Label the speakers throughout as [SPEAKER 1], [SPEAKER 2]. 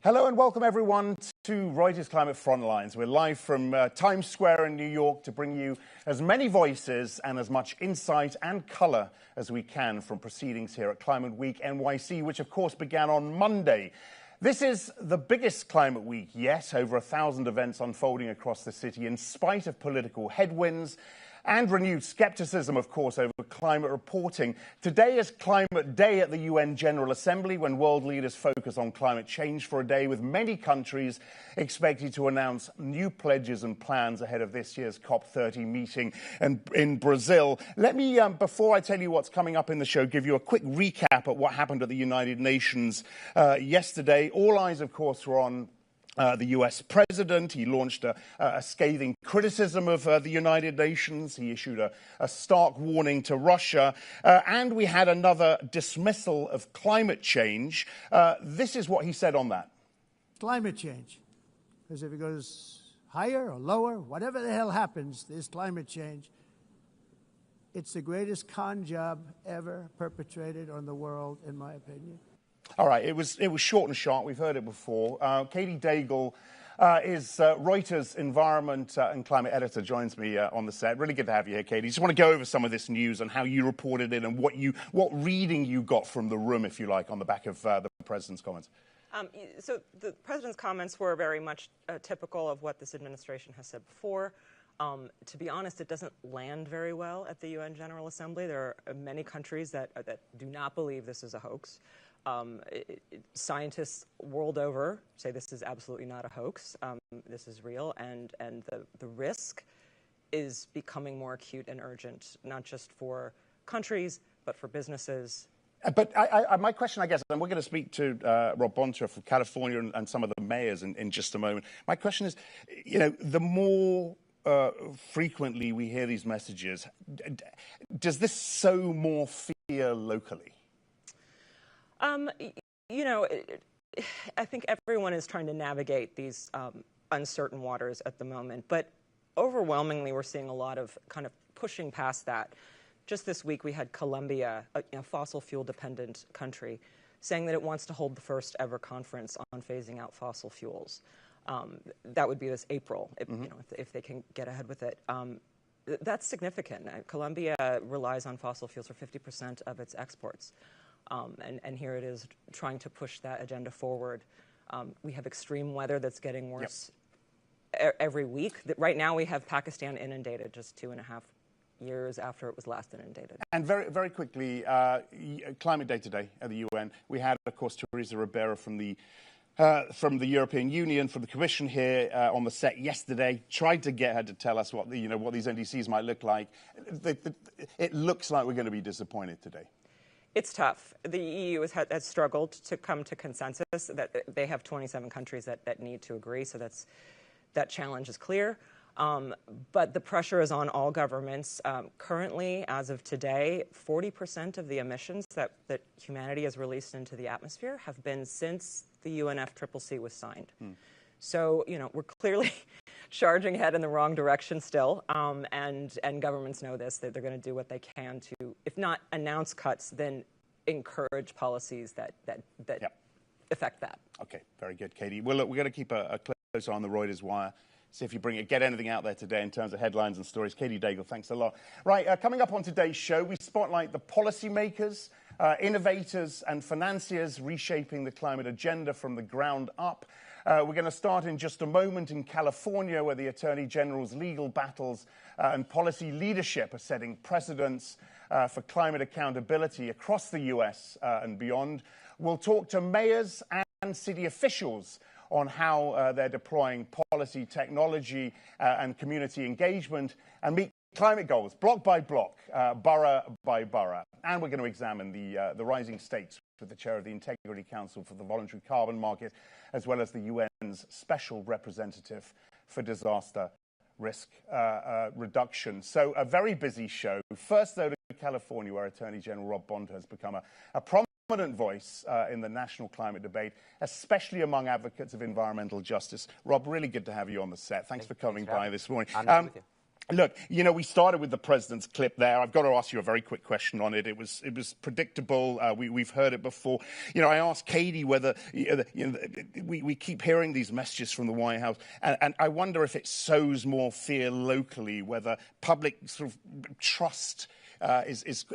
[SPEAKER 1] Hello and welcome everyone to Reuters Climate Frontlines. We're live from Times Square in New York to bring you as many voices and as much insight and colour as we can from proceedings here at Climate Week NYC, which of course began on Monday. This is the biggest climate week yet, over 1,000 events unfolding across the city in spite of political headwinds and renewed skepticism, of course, over climate reporting. Today is Climate Day at the UN General Assembly, when world leaders focus on climate change for a day, with many countries expected to announce new pledges and plans ahead of this year's COP30 meeting in Brazil. Let me, before I tell you what's coming up in the show, give you a quick recap of what happened at the United Nations yesterday. All eyes, of course, were on the US president. He launched a scathing criticism of the United Nations. He issued a stark warning to Russia. And we had another dismissal of climate change. This is what he said on that.
[SPEAKER 2] Climate change. Because if it goes higher or lower, whatever the hell happens, there's climate change. It's the greatest con job ever perpetrated on the world, in my opinion.
[SPEAKER 1] All right, it was short and sharp. We've heard it before. Katy Daigle is Reuters environment and climate editor, joins me on the set. Really good to have you here, Katy. Just want to go over some of this news and how you reported it and what reading you got from the room, if you like, on the back of the president's comments.
[SPEAKER 3] So the president's comments were very much typical of what this administration has said before. To be honest, it doesn't land very well at the UN General Assembly. There are many countries that do not believe this is a hoax. Scientists world over say this is absolutely not a hoax. This is real, and the risk is becoming more acute and urgent, not just for countries, but for businesses.
[SPEAKER 1] But my question, I guess, and we're going to speak to Rob Bonta from California and some of the mayors in just a moment. My question is, you know, the more frequently we hear these messages, does this sow more fear locally?
[SPEAKER 3] You know, I think everyone is trying to navigate these uncertain waters at the moment, but overwhelmingly we're seeing a lot of kind of pushing past that. Just this week we had Colombia, a fossil fuel dependent country, saying that it wants to hold the first ever conference on phasing out fossil fuels. That would be this April, if they can get ahead with it. That's significant. Colombia relies on fossil fuels for 50% of its exports. And here it is trying to push that agenda forward. We have extreme weather that's getting worse every week. Right now we have Pakistan inundated just 2.5 years after it was last inundated. And
[SPEAKER 1] very, very quickly, Climate Day today at the UN. We had, of course, Teresa Ribera from the European Union, from the Commission here on the set yesterday. Tried to get her to tell us what these NDCs might look like. It looks like we're going to be disappointed today.
[SPEAKER 3] It's tough. The EU has struggled to come to consensus. That they have 27 countries that need to agree, so that challenge is clear. But the pressure is on all governments. Currently, as of today, 40% of the emissions that humanity has released into the atmosphere have been since the UNFCCC was signed. So, you know, we're clearly charging ahead in the wrong direction still, and governments know this, that they're going to do what they can to, if not announce cuts, then encourage policies that affect that.
[SPEAKER 1] Okay, very good, Katy. Well, look, we're going to keep a close eye on the Reuters wire. See if you get anything out there today in terms of headlines and stories. Katy Daigle, thanks a lot. Right, coming up on today's show, we spotlight the policymakers, innovators and financiers reshaping the climate agenda from the ground up. We're going to start in just a moment in California, where the Attorney General's legal battles and policy leadership are setting precedents for climate accountability across the US and beyond. We'll talk to mayors and city officials on how they're deploying policy, technology and community engagement and meet climate goals, block by block, borough by borough. And we're going to examine the rising stakes with the chair of the Integrity Council for the Voluntary Carbon Market, as well as the UN's Special Representative for Disaster Risk Reduction. So a very busy show. First, though, to California, where Attorney General Rob Bonta has become a prominent voice in the national climate debate, especially among advocates of environmental justice. Rob, really good to have you on the set. Thanks for coming by this morning. Look, you know, we started with the president's clip there. I've got to ask you a very quick question on it. It was predictable. We've heard it before. You know, I asked Katy whether we keep hearing these messages from the White House, and I wonder if it sows more fear locally, whether public sort of trust is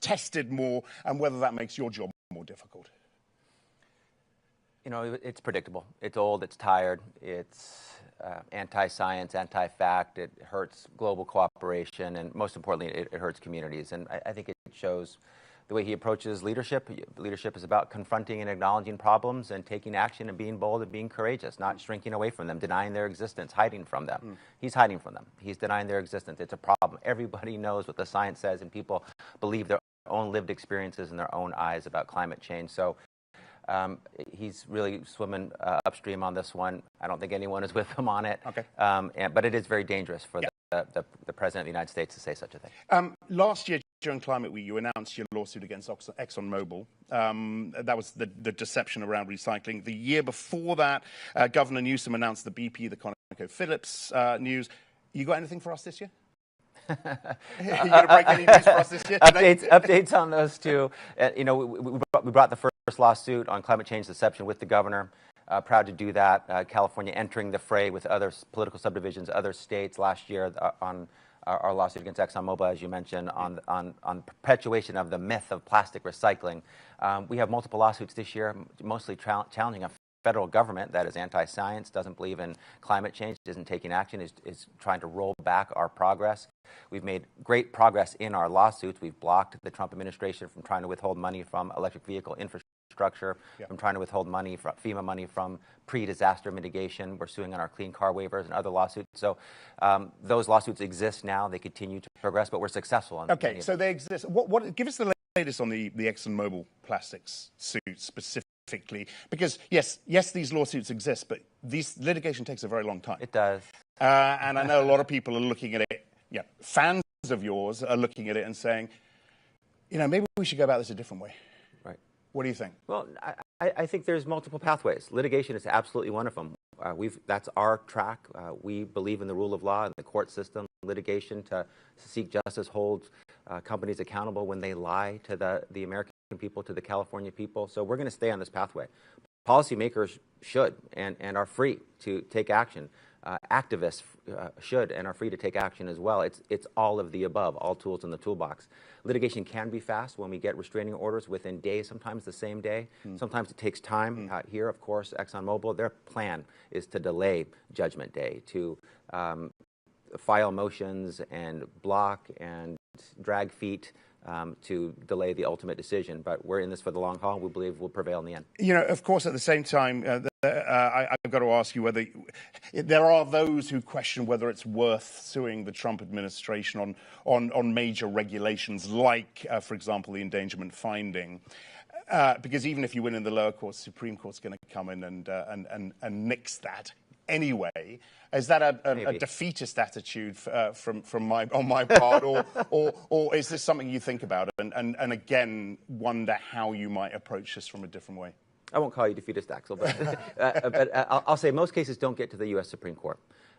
[SPEAKER 1] tested more, and whether that makes your job more difficult.
[SPEAKER 4] You know, it's predictable. It's old. It's tired. It's anti-science, anti-fact. It hurts global cooperation, and most importantly, it hurts communities. And I think it shows the way he approaches leadership. Leadership is about confronting and acknowledging problems and taking action and being bold and being courageous, not shrinking away from them, denying their existence, hiding from them. He's hiding from them. He's denying their existence. It's a problem. Everybody knows what the science says, and people believe their own lived experiences in their own eyes about climate change. So he's really swimming upstream on this one. I don't think anyone is with him on it. Okay. But it is very dangerous for the President of the United States to say such a thing.
[SPEAKER 1] Last year, during Climate Week, you announced your lawsuit against ExxonMobil. That was the deception around recycling. The year before that, Governor Newsom announced the BP, the ConocoPhillips news. You got anything for us this year? Are you going to break any news for us this year?
[SPEAKER 4] Updates on those two. You know, we brought the first lawsuit on climate change deception with the governor. Proud to do that. California entering the fray with other political subdivisions, other states last year on our lawsuit against ExxonMobil, as you mentioned, on perpetuation of the myth of plastic recycling. We have multiple lawsuits this year, mostly challenging a federal government that is anti-science, doesn't believe in climate change, isn't taking action, is trying to roll back our progress. We've made great progress in our lawsuits. We've blocked the Trump administration from trying to withhold money from electric vehicle infrastructure, from trying to withhold money from FEMA money from pre-disaster mitigation. We're suing on our clean car waivers and other lawsuits. So those lawsuits exist now. They continue to progress, but we're successful.
[SPEAKER 1] Okay, so they exist. Give us the latest on the ExxonMobil plastics suit specifically, because yes, these lawsuits exist, but this litigation takes a very long time.
[SPEAKER 4] It does.
[SPEAKER 1] And I know a lot of people are looking at it, fans of yours are looking at it and saying, you know, maybe we should go about this a different way.
[SPEAKER 4] Right.
[SPEAKER 1] What do you think?
[SPEAKER 4] Well, I think there's multiple pathways. Litigation is absolutely one of them. That's our track. We believe in the rule of law and the court system. Litigation to seek justice holds companies accountable when they lie to the American people, to the California people. So we're going to stay on this pathway. Policymakers should and are free to take action. Activists should and are free to take action as well. It's all of the above, all tools in the toolbox. Litigation can be fast when we get restraining orders within days, sometimes the same day. Sometimes it takes time. Here, of course, ExxonMobil, their plan is to delay Judgment Day, to file motions and block and drag feet to delay the ultimate decision. But we're in this for the long haul. We believe we'll prevail in the end. You
[SPEAKER 1] know, of course, at the same time, I've got to ask you whether there are those who question whether it's worth suing the Trump administration on major regulations like, for example, the endangerment finding. Because even if you win in the lower courts, Supreme Court's going to come in and nix that anyway. Is that a defeatist attitude on my part, or is this something you think about and again wonder how you might approach this from a different way?
[SPEAKER 4] I won't call you defeatist, Axel, but I'll say most cases don't get to the U.S. Supreme Court.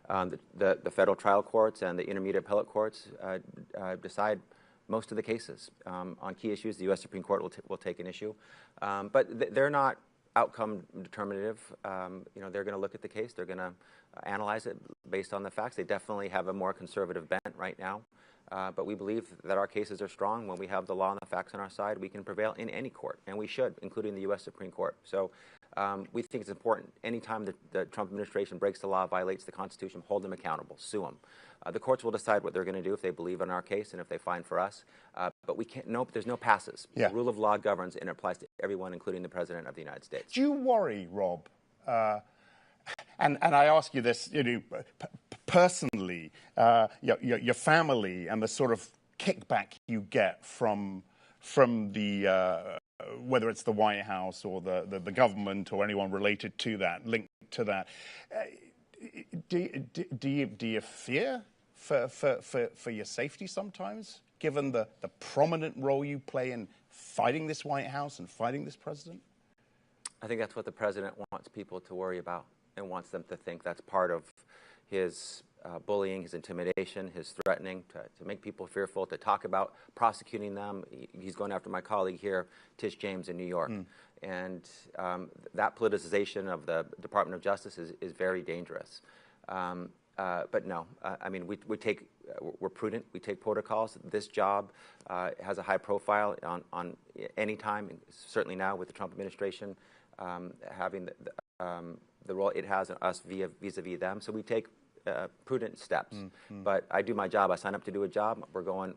[SPEAKER 4] The federal trial courts and the intermediate appellate courts decide most of the cases. On key issues, the U.S. Supreme Court will take an issue, but they're not outcome determinative. You know, they're going to look at the case. They're going to analyze it based on the facts. They definitely have a more conservative bent right now. But we believe that our cases are strong. When we have the law and the facts on our side, we can prevail in any court, and we should, including the U.S. Supreme Court. So we think it's important. Anytime the Trump administration breaks the law, violates the Constitution, hold them accountable, sue them. The courts will decide what they're going to do if they believe in our case and if they find for us. But we can't. There's no passes. The rule of law governs, and it applies to everyone, including the President of the United States.
[SPEAKER 1] Do you worry, Rob? And I ask you this, you know, personally, your family and the sort of kickback you get from the whether it's the White House or the government or anyone related to that, linked to that. Do you fear for your safety sometimes, given the prominent role you play in fighting this White House and fighting this president?
[SPEAKER 4] I think that's what the president wants people to worry about and wants them to think that's part of his bullying, his intimidation, his threatening to make people fearful, to talk about prosecuting them. He's going after my colleague here, Tish James in New York. And that politicization of the Department of Justice is very dangerous. But no, I mean, we're prudent. We take protocols. This job has a high profile on any time, certainly now with the Trump administration having the role it has on us vis-a-vis them. So we take prudent steps. But I do my job. I sign up to do a job. We're going,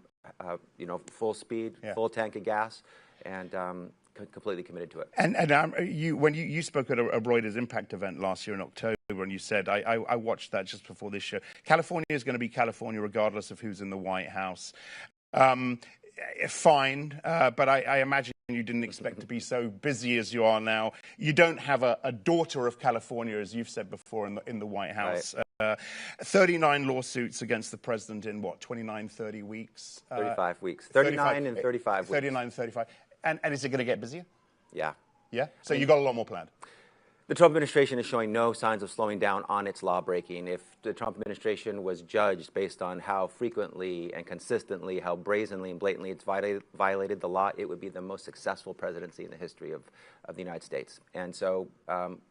[SPEAKER 4] full speed, full tank of gas, and completely committed to it. And
[SPEAKER 1] when you spoke at a Reuters Impact event last year in October, and you said, I watched that just before this show, California is going to be California regardless of who's in the White House. Fine, but I imagine you didn't expect to be so busy as you are now. You don't have a daughter of California, as you've said before, in the White House. Right. 39 lawsuits against the president in, 29, 30 weeks?
[SPEAKER 4] 35 weeks. 39 and 35 weeks.
[SPEAKER 1] 39, 35. And is it going to get busier?
[SPEAKER 4] Yeah.
[SPEAKER 1] Yeah? So you've got a lot more planned?
[SPEAKER 4] The Trump administration is showing no signs of slowing down on its law breaking. If the Trump administration was judged based on how frequently and consistently, how brazenly and blatantly it's violated the law, it would be the most successful presidency in the history of the United States. And so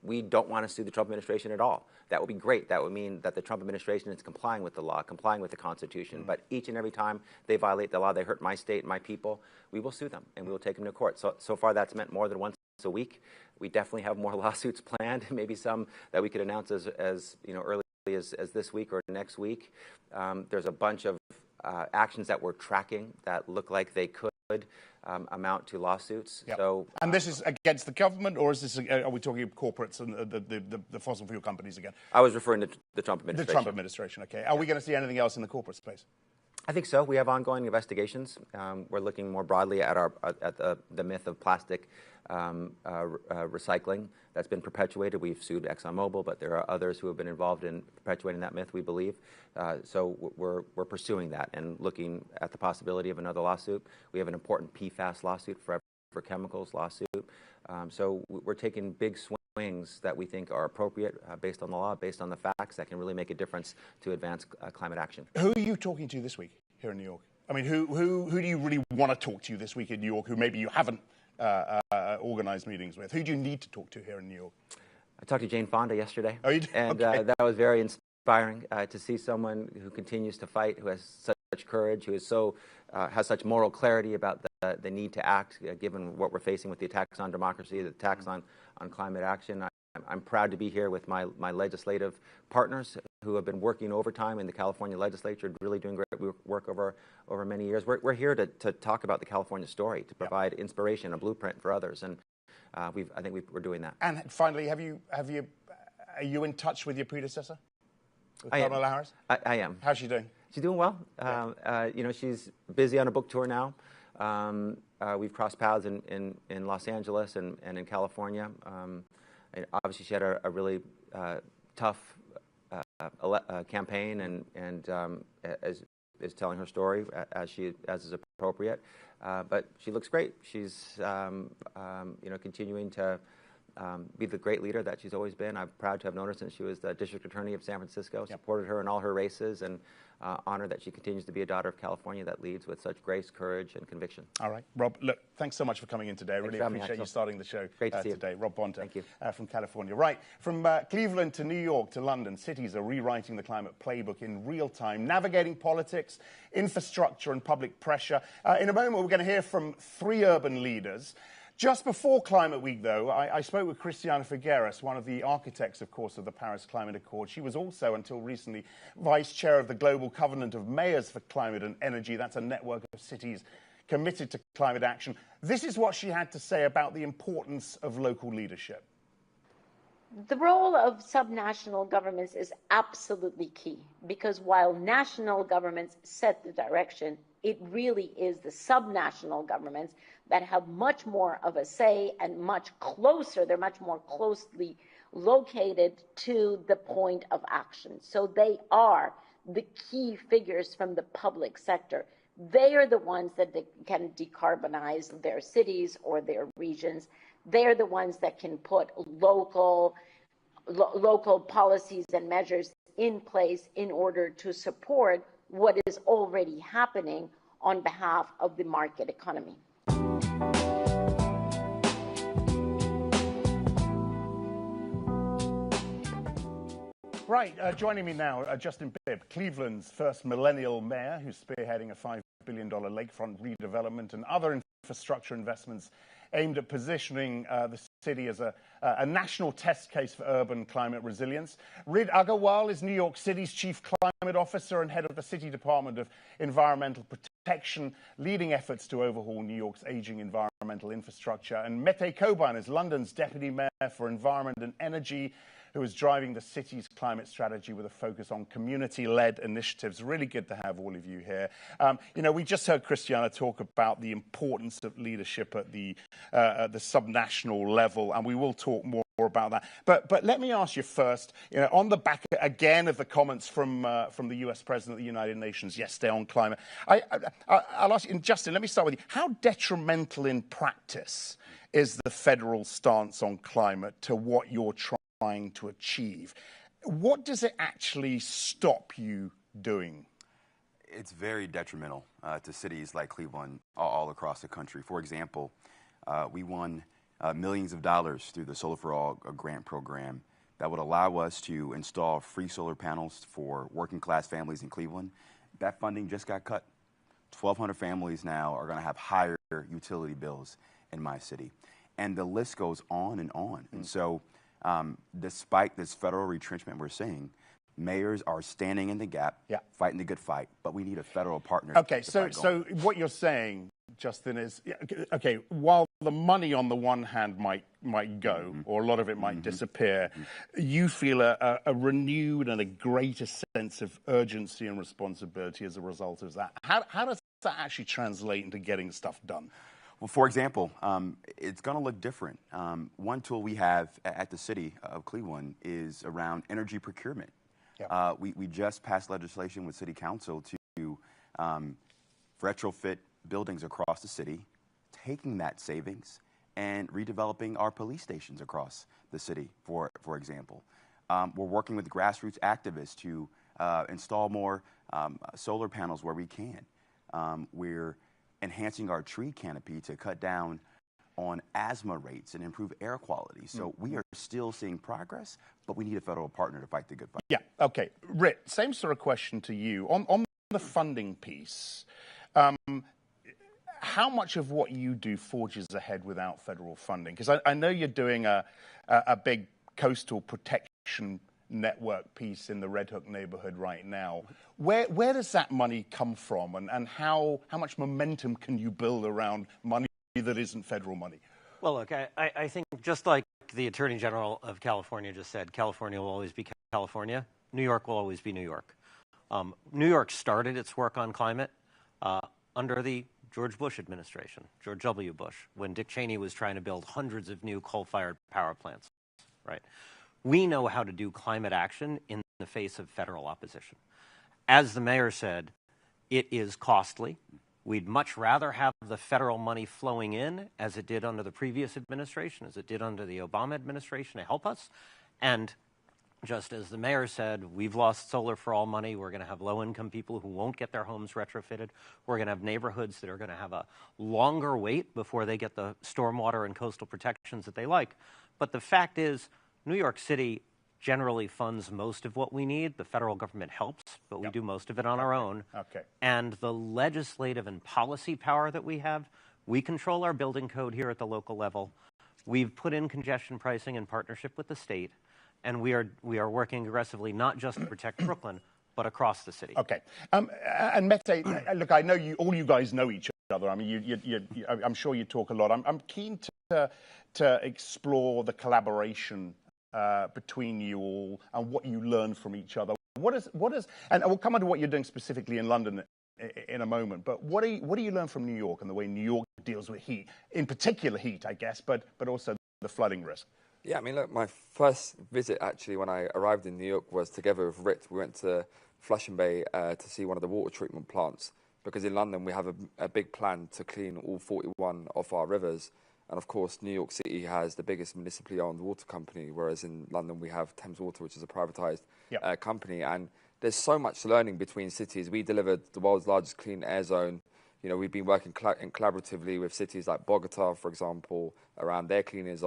[SPEAKER 4] we don't want to sue the Trump administration at all. That would be great. That would mean that the Trump administration is complying with the law, complying with the Constitution. But each and every time they violate the law, they hurt my state and my people, we will sue them and we will take them to court. So far, that's meant more than once a week. We definitely have more lawsuits planned, maybe some that we could announce as early as this week or next week. There's a bunch of actions that we're tracking that look like they could amount to lawsuits.
[SPEAKER 1] Yep.
[SPEAKER 4] So,
[SPEAKER 1] and this is against the government, or is this? Are we talking corporates and the fossil fuel companies again?
[SPEAKER 4] I was referring to the Trump administration.
[SPEAKER 1] The Trump administration. Okay. Are we going to see anything else in the corporate space?
[SPEAKER 4] I think so. We have ongoing investigations. We're looking more broadly at the myth of plastic recycling that's been perpetuated. We've sued ExxonMobil, but there are others who have been involved in perpetuating that myth, we believe. So we're pursuing that and looking at the possibility of another lawsuit. We have an important PFAS lawsuit for chemicals lawsuit. So we're taking big swings that we think are appropriate based on the law, based on the facts, that can really make a difference to advance climate action.
[SPEAKER 1] Who are you talking to this week here in New York? I mean, who do you really want to talk to this week in New York who maybe you haven't organized meetings with? Who do you need to talk to here in New York?
[SPEAKER 4] I talked to Jane Fonda yesterday.
[SPEAKER 1] Oh, you did?
[SPEAKER 4] And
[SPEAKER 1] okay.
[SPEAKER 4] That was very inspiring to see someone who continues to fight, who has such courage, who is has such moral clarity about the need to act, given what we're facing with the attacks on democracy, the attacks on climate action. I'm proud to be here with my legislative partners who have been working overtime in the California legislature, really doing great work over many years. We're here to talk about the California story, to provide inspiration, a blueprint for others, and I think we're doing that.
[SPEAKER 1] And finally, are you in touch with your predecessor, with Kamala Harris?
[SPEAKER 4] I am.
[SPEAKER 1] How's she doing?
[SPEAKER 4] She's doing well. She's busy on a book tour now. We've crossed paths in Los Angeles and in California. And obviously, she had a really tough campaign, and is telling her story as is appropriate. But she looks great. She's continuing to be the great leader that she's always been. I'm proud to have known her since she was the district attorney of San Francisco. Supported her in all her races, and honored that she continues to be a daughter of California that leads with such grace, courage, and conviction. All right, Rob. Look, thanks so much for coming in today. I really appreciate you starting the show today. Rob Bonta, thank you, from California. Right, from Cleveland to New York to London, cities are rewriting the climate playbook in real time, navigating politics, infrastructure, and public pressure. In a moment, we're going to hear from 3 urban leaders. Just before Climate Week, though, I spoke with Christiana Figueres, one of the architects, of course, of the Paris Climate Accord. She was also, until recently, vice chair of the Global Covenant of Mayors for Climate and Energy. That's a network of cities committed to climate action. This is what she had to say about the importance of local leadership.
[SPEAKER 5] The role of subnational governments is absolutely key, because while national governments set the direction, it really is the subnational governments that have much more of a say and they're much more closely located to the point of action. So they are the key figures from the public sector. They are the ones that can decarbonize their cities or their regions. They're the ones that can put local policies and measures in place in order to support what is already happening on behalf of the market economy.
[SPEAKER 1] Right, joining me now, Justin Bibb, Cleveland's first millennial mayor, who's spearheading a $5 billion lakefront redevelopment and other infrastructure investments aimed at positioning the city as a national test case for urban climate resilience. Rid Agarwal is New York City's chief climate officer and head of the City Department of Environmental Protection, leading efforts to overhaul New York's aging environmental infrastructure. And Mete Coban is London's deputy mayor for environment and energy, who is driving the city's climate strategy with a focus on community-led initiatives. Really good to have all of you here. You know, we just heard Christiana talk about the importance of leadership at the subnational level, and we will talk more about that. But let me ask you first, you know, on the back again of the comments from the US President of the United Nations yesterday on climate, I'll ask you, and Justin, let me start with you. How detrimental in practice is the federal stance on climate to what you're trying to achieve? What does it actually stop you doing?
[SPEAKER 6] It's very detrimental to cities like Cleveland all across the country. For example, we won millions of dollars through the Solar for All grant program that would allow us to install free solar panels for working class families in Cleveland. That funding just got cut. 1,200 families now are going to have higher utility bills in my city. And the list goes on and on. And so despite this federal retrenchment we're seeing, mayors are standing in the gap, fighting the good fight, but we need a federal partner.
[SPEAKER 1] Okay, so what you're saying, Justin, is, okay, while the money on the one hand might go, or a lot of it might disappear, you feel a renewed and a greater sense of urgency and responsibility as a result of that. How does that actually translate into getting stuff done?
[SPEAKER 6] Well, for example, it's going to look different. One tool we have at the city of Cleveland is around energy procurement. We just passed legislation with City Council to retrofit buildings across the city, taking that savings and redeveloping our police stations across the city, for example. We're working with grassroots activists to install more solar panels where we can. We're enhancing our tree canopy to cut down on asthma rates and improve air quality. So we are still seeing progress, but we need a federal partner to fight the good fight.
[SPEAKER 1] Yeah, okay. Rit, same sort of question to you. On the funding piece, how much of what you do forges ahead without federal funding? Because I know you're doing a big coastal protection network piece in the Red Hook neighborhood right now. Where does that money come from, and how much momentum can you build around money that isn't federal money?
[SPEAKER 7] Well, look, I think just like the Attorney General of California just said, California will always be California. New York will always be New York. New York started its work on climate under the George Bush administration, George W. Bush, when Dick Cheney was trying to build hundreds of new coal-fired power plants, right? We know how to do climate action in the face of federal opposition. As the mayor said, it is costly. We'd much rather have the federal money flowing in, as it did under the previous administration, as it did under the Obama administration, to help us. And just as the mayor said, we've lost Solar for All money. We're going to have low-income people who won't get their homes retrofitted. We're going to have neighborhoods that are going to have a longer wait before they get the stormwater and coastal protections that they like. But the fact is, New York City generally funds most of what we need. The federal government helps, but we do most of it on our own. And the legislative and policy power that we have, we control our building code here at the local level. We've put in congestion pricing in partnership with the state, and we are working aggressively not just to protect Brooklyn, but across the city.
[SPEAKER 1] Okay. And Mete, look, I know all you guys know each other. I mean, I'm sure you talk a lot. I'm keen to explore the collaboration between you all and what you learn from each other. What is, and we'll come on to what you're doing specifically in London in a moment, but what do you learn from New York and the way New York deals with heat, in particular heat, I guess, but also the flooding risk?
[SPEAKER 8] Yeah, I mean, look, my first visit actually when I arrived in New York was together with Rit. We went to Flushing Bay to see one of the water treatment plants, because in London we have a big plan to clean all 41 of our rivers. And of course, New York City has the biggest municipally owned water company, whereas in London we have Thames Water, which is a privatized company. And there's so much learning between cities. We delivered the world's largest clean air zone. You know, we've been working collaboratively with cities like Bogota, for example, around their clean air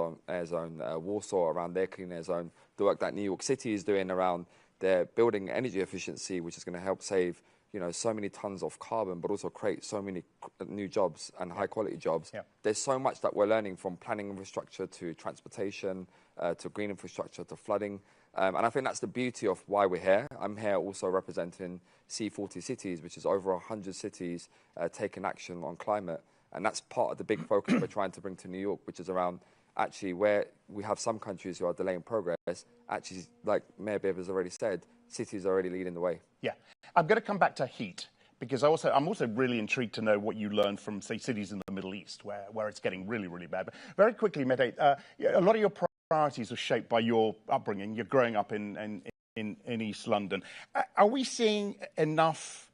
[SPEAKER 8] zone, Warsaw around their clean air zone. The work that New York City is doing around their building energy efficiency, which is going to help save, you know, so many tons of carbon, but also create so many new jobs and high quality jobs. There's so much that we're learning, from planning infrastructure to transportation, to green infrastructure to flooding. And I think that's the beauty of why we're here. I'm here also representing C40 cities, which is over 100 cities taking action on climate. And that's part of the big focus we're trying to bring to New York, which is around actually where we have some countries who are delaying progress. Actually, like Mayor Bibb has already said, cities are already leading the way. Yeah.
[SPEAKER 1] I'm going to come back to heat, because I'm also really intrigued to know what you learned from, say, cities in the Middle East, where it's getting really, really bad. But very quickly, Mehdi, a lot of your priorities are shaped by your upbringing. You're growing up in East London. Are we seeing enough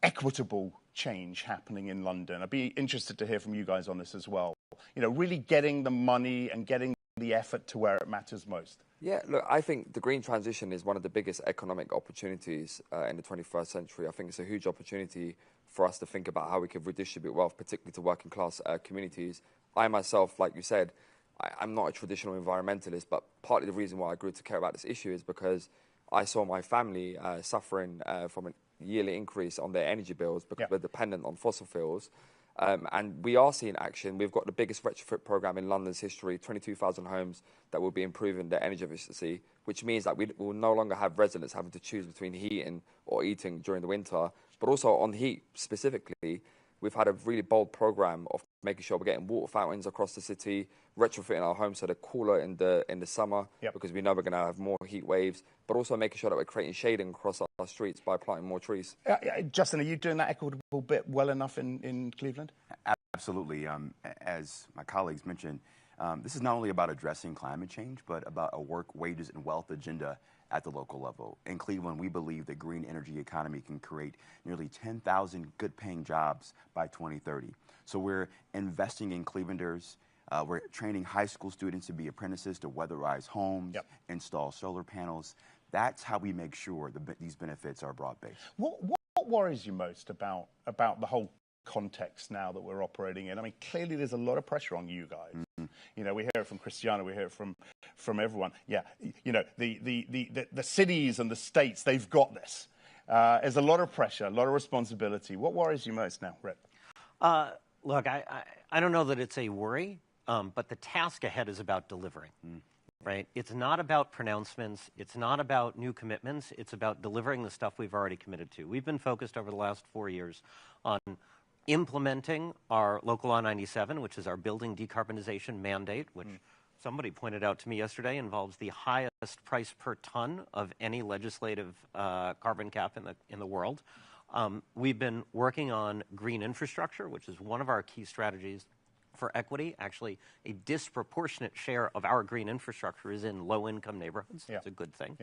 [SPEAKER 1] equitable change happening in London? I'd be interested to hear from you guys on this as well. You know, really getting the money and getting the effort to where it matters most.
[SPEAKER 8] Yeah, look, I think the green transition is one of the biggest economic opportunities in the 21st century. I think it's a huge opportunity for us to think about how we can redistribute wealth, particularly to working class communities. I myself, like you said, I'm not a traditional environmentalist, but partly the reason why I grew to care about this issue is because I saw my family suffering from a yearly increase on their energy bills because we're dependent on fossil fuels. And we are seeing action. We've got the biggest retrofit program in London's history, 22,000 homes that will be improving their energy efficiency, which means that we will no longer have residents having to choose between heating or eating during the winter. But also on heat specifically, we've had a really bold program of making sure we're getting water fountains across the city, retrofitting our homes so they're cooler in the summer because we know we're going to have more heat waves, but also making sure that we're creating shading across our streets by planting more trees.
[SPEAKER 1] Justin, are you doing that equitable bit well enough in Cleveland?
[SPEAKER 6] Absolutely. As my colleagues mentioned, this is not only about addressing climate change, but about a work, wages, and wealth agenda at the local level. In Cleveland, we believe the green energy economy can create nearly 10,000 good-paying jobs by 2030. So we're investing in Clevelanders. We're training high school students to be apprentices to weatherize homes, install solar panels. That's how we make sure these benefits are broad-based.
[SPEAKER 1] What worries you most about the whole context now that we're operating in? I mean, clearly there's a lot of pressure on you guys. You know, we hear it from Christiana, we hear it from everyone. Yeah, you know, the cities and the states, they've got this. There's a lot of pressure, a lot of responsibility. What worries you most now, Rick?
[SPEAKER 7] Look, I don't know that it's a worry, but the task ahead is about delivering. Right? It's not about pronouncements. It's not about new commitments. It's about delivering the stuff we've already committed to. We've been focused over the last 4 years on implementing our Local Law 97, which is our building decarbonization mandate, which somebody pointed out to me yesterday involves the highest price per ton of any legislative carbon cap in the world. We've been working on green infrastructure, which is one of our key strategies for equity. Actually, a disproportionate share of our green infrastructure is in low-income neighborhoods. It's a good thing.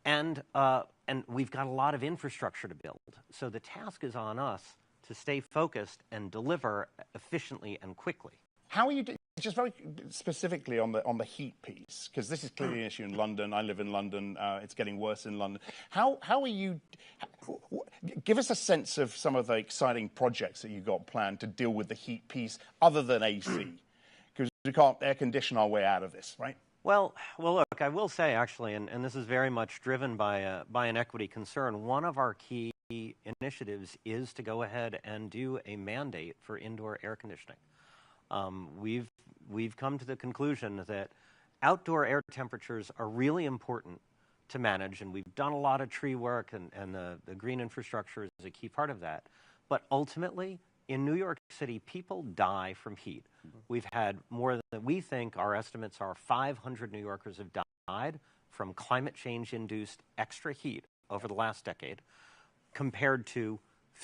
[SPEAKER 7] And we've got a lot of infrastructure to build. So the task is on us to stay focused and deliver efficiently and quickly.
[SPEAKER 1] How are you doing? Just very specifically on the heat piece, because this is clearly an issue in London. I live in London. It's getting worse in London. How are you? Give us a sense of some of the exciting projects that you've got planned to deal with the heat piece, other than AC, because we can't air condition our way out of this, right?
[SPEAKER 7] Well, look, I will say actually, and this is very much driven by an equity concern. One of our key initiatives is to go ahead and do a mandate for indoor air conditioning. We've come to the conclusion that outdoor air temperatures are really important to manage, and we've done a lot of tree work, and the green infrastructure is a key part of that. But ultimately, in New York City, people die from heat. We've had more than, we think our estimates are 500 New Yorkers have died from climate change-induced extra heat over the last decade, compared to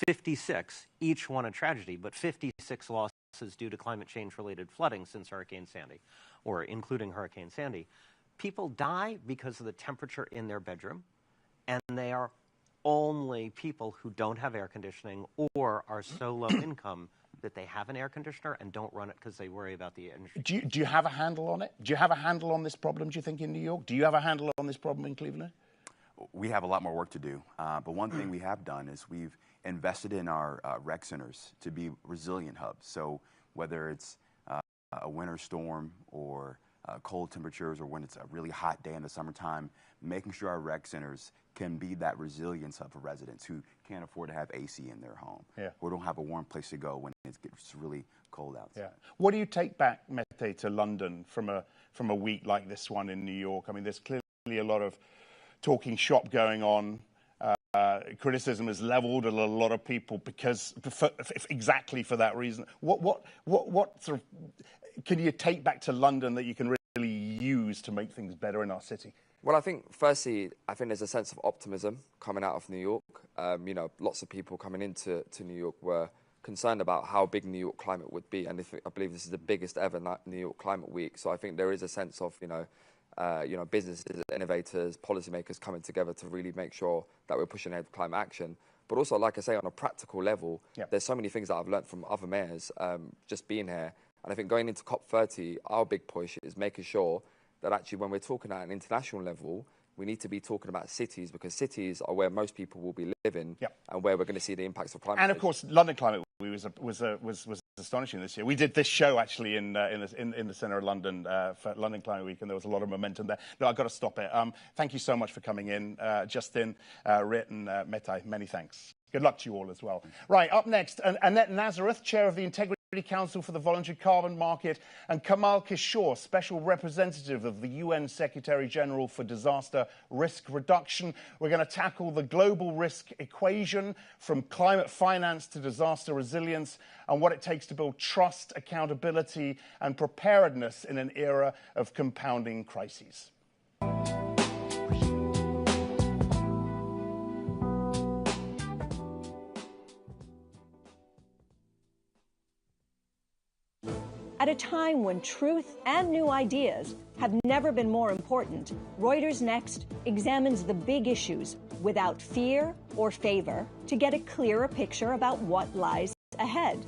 [SPEAKER 7] 56, each one a tragedy, but 56 losses due to climate change-related flooding since Hurricane Sandy, or including Hurricane Sandy. People die because of the temperature in their bedroom, and they are only people who don't have air conditioning or are so low income that they have an air conditioner and don't run it because they worry about the energy.
[SPEAKER 1] Do you have a handle on it? Do you have a handle on this problem, do you think, in New York? Do you have a handle on this problem in Cleveland?
[SPEAKER 6] We have a lot more work to do. But one thing we have done is we've invested in our rec centers to be resilient hubs. So whether it's a winter storm or cold temperatures, or when it's a really hot day in the summertime, making sure our rec centers can be that resilience hub for residents who can't afford to have AC in their home, or don't have a warm place to go when it gets really cold outside.
[SPEAKER 1] Yeah. What do you take back, Mete, to London from a week like this one in New York? I mean, there's clearly a lot of talking shop going on. Criticism is leveled at a lot of people because exactly for that reason. What sort of can you take back to London that you can really use to make things better in our city?
[SPEAKER 8] Well, I think firstly, there's a sense of optimism coming out of New York. You know, lots of people coming into New York were concerned about how big New York climate would be, and I believe this is the biggest ever New York Climate Week. So I think there is a sense of businesses, innovators, policymakers coming together to really make sure that we're pushing ahead with climate action. But also, like I say, on a practical level, there's so many things that I've learned from other mayors just being here. And I think going into COP30, our big push is making sure that actually when we're talking at an international level, we need to be talking about cities, because cities are where most people will be living and where we're going to see the impacts of climate change.
[SPEAKER 1] And of course, London Climate Week was astonishing this year. We did this show actually in the centre of London for London Climate Week, and there was a lot of momentum there. No, I've got to stop it. Thank you so much for coming in, Justin, Rit, and Mete. Many thanks. Good luck to you all as well. Right, up next, Annette Nazareth, Chair of the Integrity Council for the Voluntary Carbon Market, and Kamal Kishore, Special Representative of the UN Secretary-General for Disaster Risk Reduction. We're going to tackle the global risk equation from climate finance to disaster resilience, and what it takes to build trust, accountability, and preparedness in an era of compounding crises.
[SPEAKER 9] At a time when truth and new ideas have never been more important, Reuters Next examines the big issues without fear or favor to get a clearer picture about what lies ahead.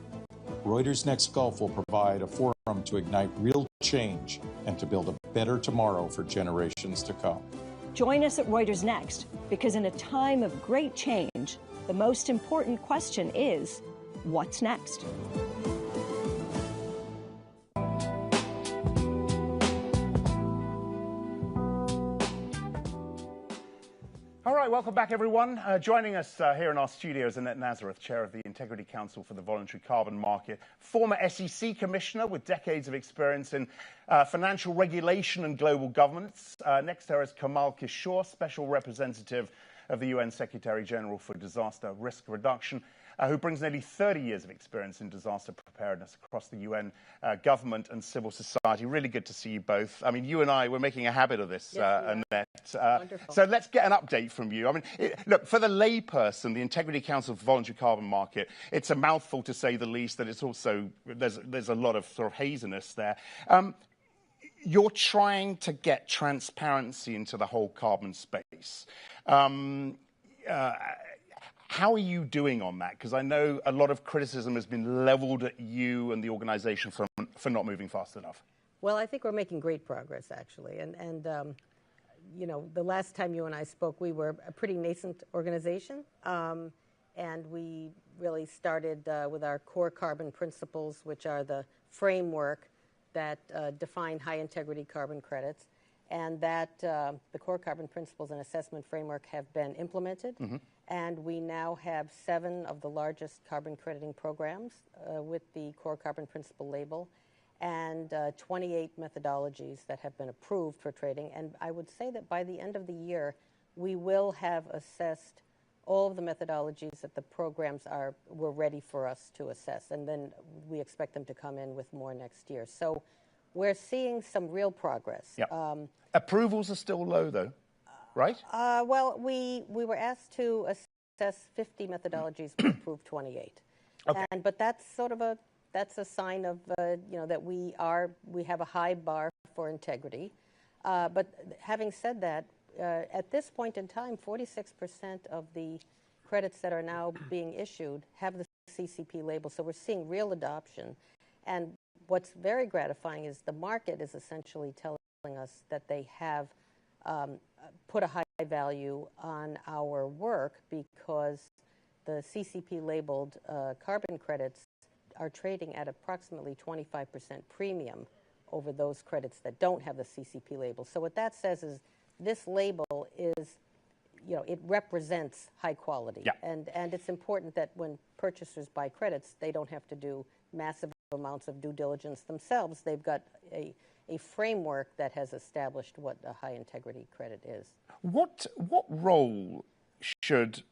[SPEAKER 10] Reuters Next Gulf will provide a forum to ignite real change and to build a better tomorrow for generations to come.
[SPEAKER 9] Join us at Reuters Next, because in a time of great change, the most important question is, what's next?
[SPEAKER 1] All right, welcome back, everyone. Joining us here in our studio is Annette Nazareth, Chair of the Integrity Council for the Voluntary Carbon Market, former SEC Commissioner with decades of experience in financial regulation and global governance. Next to her is Kamal Kishore, Special Representative of the UN Secretary-General for Disaster Risk Reduction, who brings nearly 30 years of experience in disaster preparedness across the UN government and civil society. Really good to see you both. I mean, you and I, we're making a habit of this, Annette. So let's get an update from you. I mean, look, for the layperson, the Integrity Council for the Voluntary Carbon Market, it's a mouthful to say the least, that it's also, there's a lot of sort of haziness there. You're trying to get transparency into the whole carbon space. How are you doing on that? Because I know a lot of criticism has been leveled at you and the organization for not moving fast enough.
[SPEAKER 11] Well, I think we're making great progress, actually. And you know, the last time you and I spoke, we were a pretty nascent organization. And we really started with our core carbon principles, which are the framework that define high-integrity carbon credits. And that the core carbon principles and assessment framework have been implemented. And we now have 7 of the largest carbon crediting programs with the core carbon principle label, and 28 methodologies that have been approved for trading. And I would say that by the end of the year, we will have assessed all of the methodologies that the programs were ready for us to assess. And then we expect them to come in with more next year. So we're seeing some real progress.
[SPEAKER 1] Approvals are still low, though, right?
[SPEAKER 11] Well, we were asked to assess 50 methodologies, we approved 28.
[SPEAKER 1] Okay.
[SPEAKER 11] But that's sort of a sign of you know, that we have a high bar for integrity. But having said that, at this point in time, 46% of the credits that are now being issued have the CCP label. So we're seeing real adoption. And what's very gratifying is the market is essentially telling us that they have put a high value on our work because the CCP labeled carbon credits are trading at approximately 25% premium over those credits that don't have the CCP label. So what that says is this label is, it represents high quality.
[SPEAKER 1] Yeah.
[SPEAKER 11] And it's important that when purchasers buy credits, they don't have to do massive amounts of due diligence themselves. They've got a framework that has established what a high integrity credit is.
[SPEAKER 1] What role should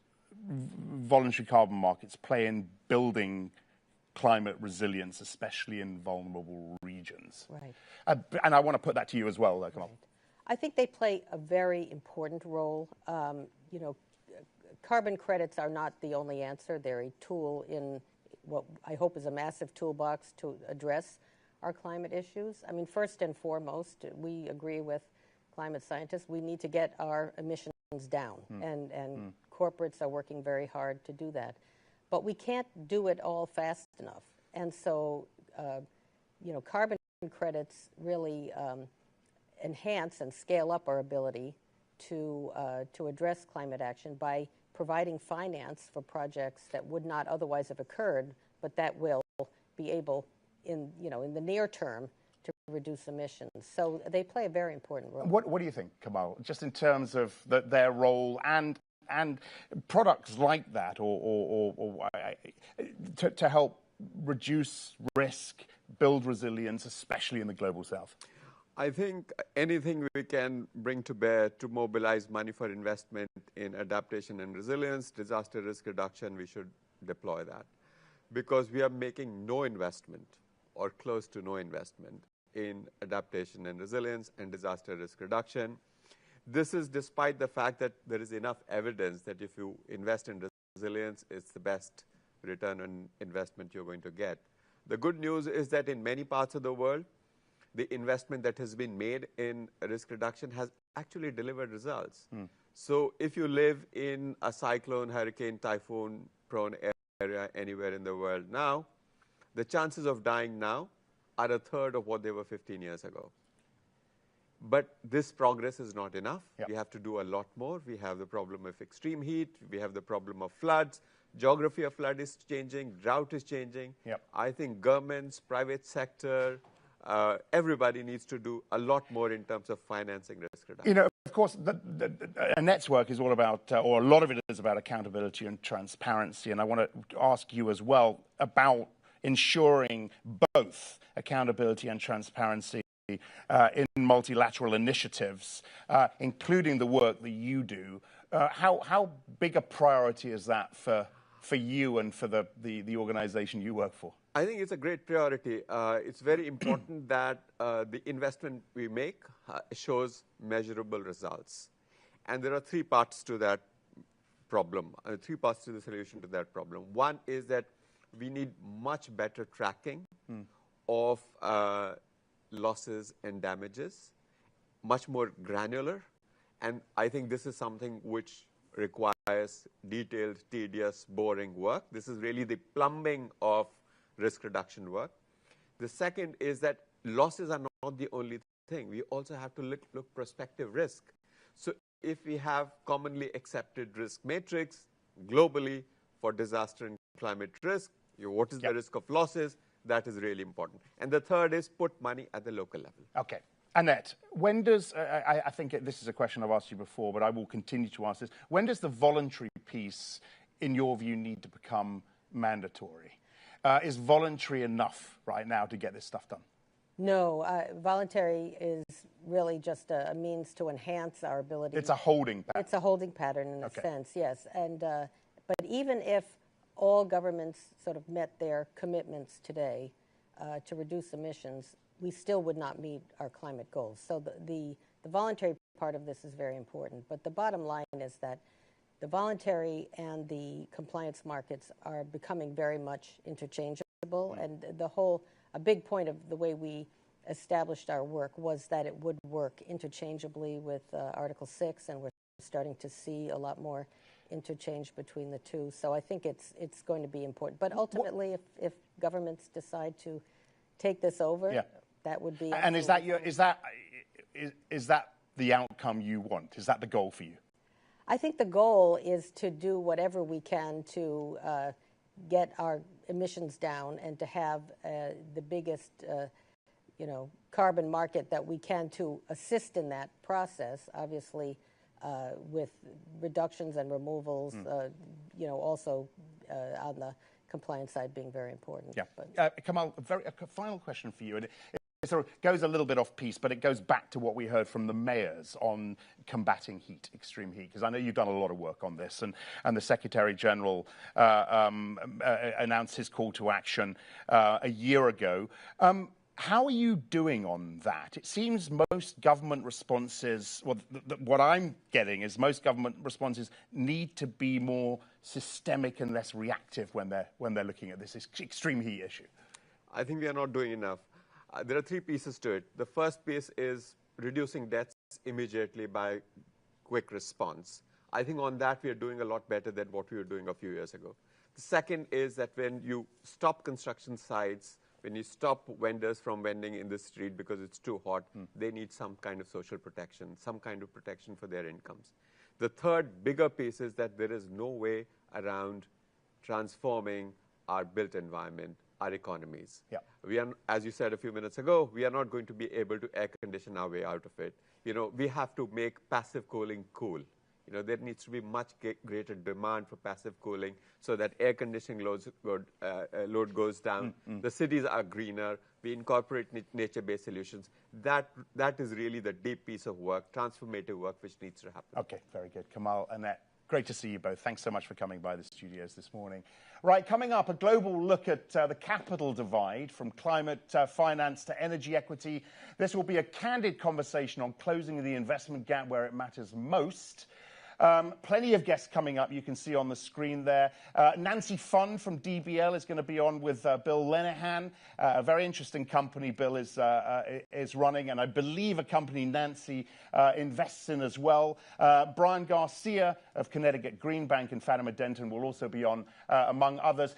[SPEAKER 1] voluntary carbon markets play in building climate resilience, especially in vulnerable regions?
[SPEAKER 11] Right.
[SPEAKER 1] And I want to put that to you as well, Kamal.
[SPEAKER 11] Right. I think they play a very important role. Carbon credits are not the only answer. They're a tool in what I hope is a massive toolbox to address our climate issues. I mean, first and foremost, we agree with climate scientists, we need to get our emissions down, and corporates are working very hard to do that. But we can't do it all fast enough. And so, carbon credits really enhance and scale up our ability to address climate action by providing finance for projects that would not otherwise have occurred, but that will be able, in the near term, to reduce emissions. So they play a very important role.
[SPEAKER 1] What do you think, Kamal, just in terms of their role and products like that, or to help reduce risk, build resilience, especially in the global south?
[SPEAKER 12] I think anything we can bring to bear to mobilize money for investment in adaptation and resilience, disaster risk reduction, we should deploy that. Because we are making no investment or close to no investment in adaptation and resilience and disaster risk reduction. This is despite the fact that there is enough evidence that if you invest in resilience, it's the best return on investment you're going to get. The good news is that in many parts of the world, the investment that has been made in risk reduction has actually delivered results. So if you live in a cyclone, hurricane, typhoon-prone area anywhere in the world now, the chances of dying now are a third of what they were 15 years ago. But this progress is not enough.
[SPEAKER 1] Yep.
[SPEAKER 12] We have to do a lot more. We have the problem of extreme heat. We have the problem of floods. Geography of flood is changing. Drought is changing.
[SPEAKER 1] Yep.
[SPEAKER 12] I think governments, private sector, everybody needs to do a lot more in terms of financing risk reduction.
[SPEAKER 1] Of course, Annette's work is all about, or a lot of it is about accountability and transparency. And I want to ask you as well about ensuring both accountability and transparency in multilateral initiatives, including the work that you do. How big a priority is that for you and for the organization you work for?
[SPEAKER 12] I think it's a great priority. It's very important that the investment we make shows measurable results. And there are three parts to that problem, three parts to the solution to that problem. One is that we need much better tracking of losses and damages, much more granular. And I think this is something which requires detailed, tedious, boring work. This is really the plumbing of risk reduction work. The second is that losses are not the only thing. We also have to look prospective risk. So if we have commonly accepted risk matrix globally for disaster and climate risk, what is the risk of losses? That is really important. And the third is put money at the local level.
[SPEAKER 1] Okay. Annette, when does, I think this is a question I've asked you before, but I will continue to ask this. When does the voluntary piece, in your view, need to become mandatory? Is voluntary enough right now to get this stuff done?
[SPEAKER 11] No, voluntary is really just a means to enhance our ability.
[SPEAKER 1] It's a holding pattern.
[SPEAKER 11] It's a holding pattern in a sense, yes. And but even if all governments sort of met their commitments today to reduce emissions, we still would not meet our climate goals. So the voluntary part of this is very important. But the bottom line is that the voluntary and the compliance markets are becoming very much interchangeable. And a big point of the way we established our work was that it would work interchangeably with Article 6, and we're starting to see a lot more interchange between the two. So I think it's going to be important. But ultimately, if governments decide to take this over, that would be.
[SPEAKER 1] And is that the outcome you want? Is that the goal for you?
[SPEAKER 11] I think the goal is to do whatever we can to get our emissions down and to have the biggest, carbon market that we can to assist in that process. Obviously, with reductions and removals, also on the compliance side being very important.
[SPEAKER 1] Yeah. Kamal, a final question for you. It sort of goes a little bit off piece, but it goes back to what we heard from the mayors on combating heat, extreme heat, because I know you've done a lot of work on this, and the Secretary General announced his call to action a year ago. How are you doing on that? It seems most government responses, what I'm getting is most government responses need to be more systemic and less reactive when they're looking at this extreme heat issue.
[SPEAKER 12] I think we are not doing enough. There are three pieces to it. The first piece is reducing deaths immediately by quick response. I think on that we are doing a lot better than what we were doing a few years ago. The second is that when you stop construction sites, when you stop vendors from vending in the street because it's too hot, they need some kind of social protection, some kind of protection for their incomes. The third bigger piece is that there is no way around transforming our built environment, our economies. Yeah. We are, as you said a few minutes ago, we are not going to be able to air condition our way out of it. We have to make passive cooling cool. There needs to be much greater demand for passive cooling so that air conditioning load goes down. The cities are greener. We incorporate nature-based solutions. That is really the deep piece of work, transformative work, which needs to happen.
[SPEAKER 1] Okay, very good. Kamal, Annette, great to see you both. Thanks so much for coming by the studios this morning. Right, coming up, a global look at the capital divide from climate finance to energy equity. This will be a candid conversation on closing the investment gap where it matters most. Plenty of guests coming up, you can see on the screen there. Nancy Funn from DBL is going to be on with Bill Lenehan, a very interesting company Bill is running, and I believe a company Nancy invests in as well. Brian Garcia of Connecticut Green Bank and Fatima Denton will also be on, among others.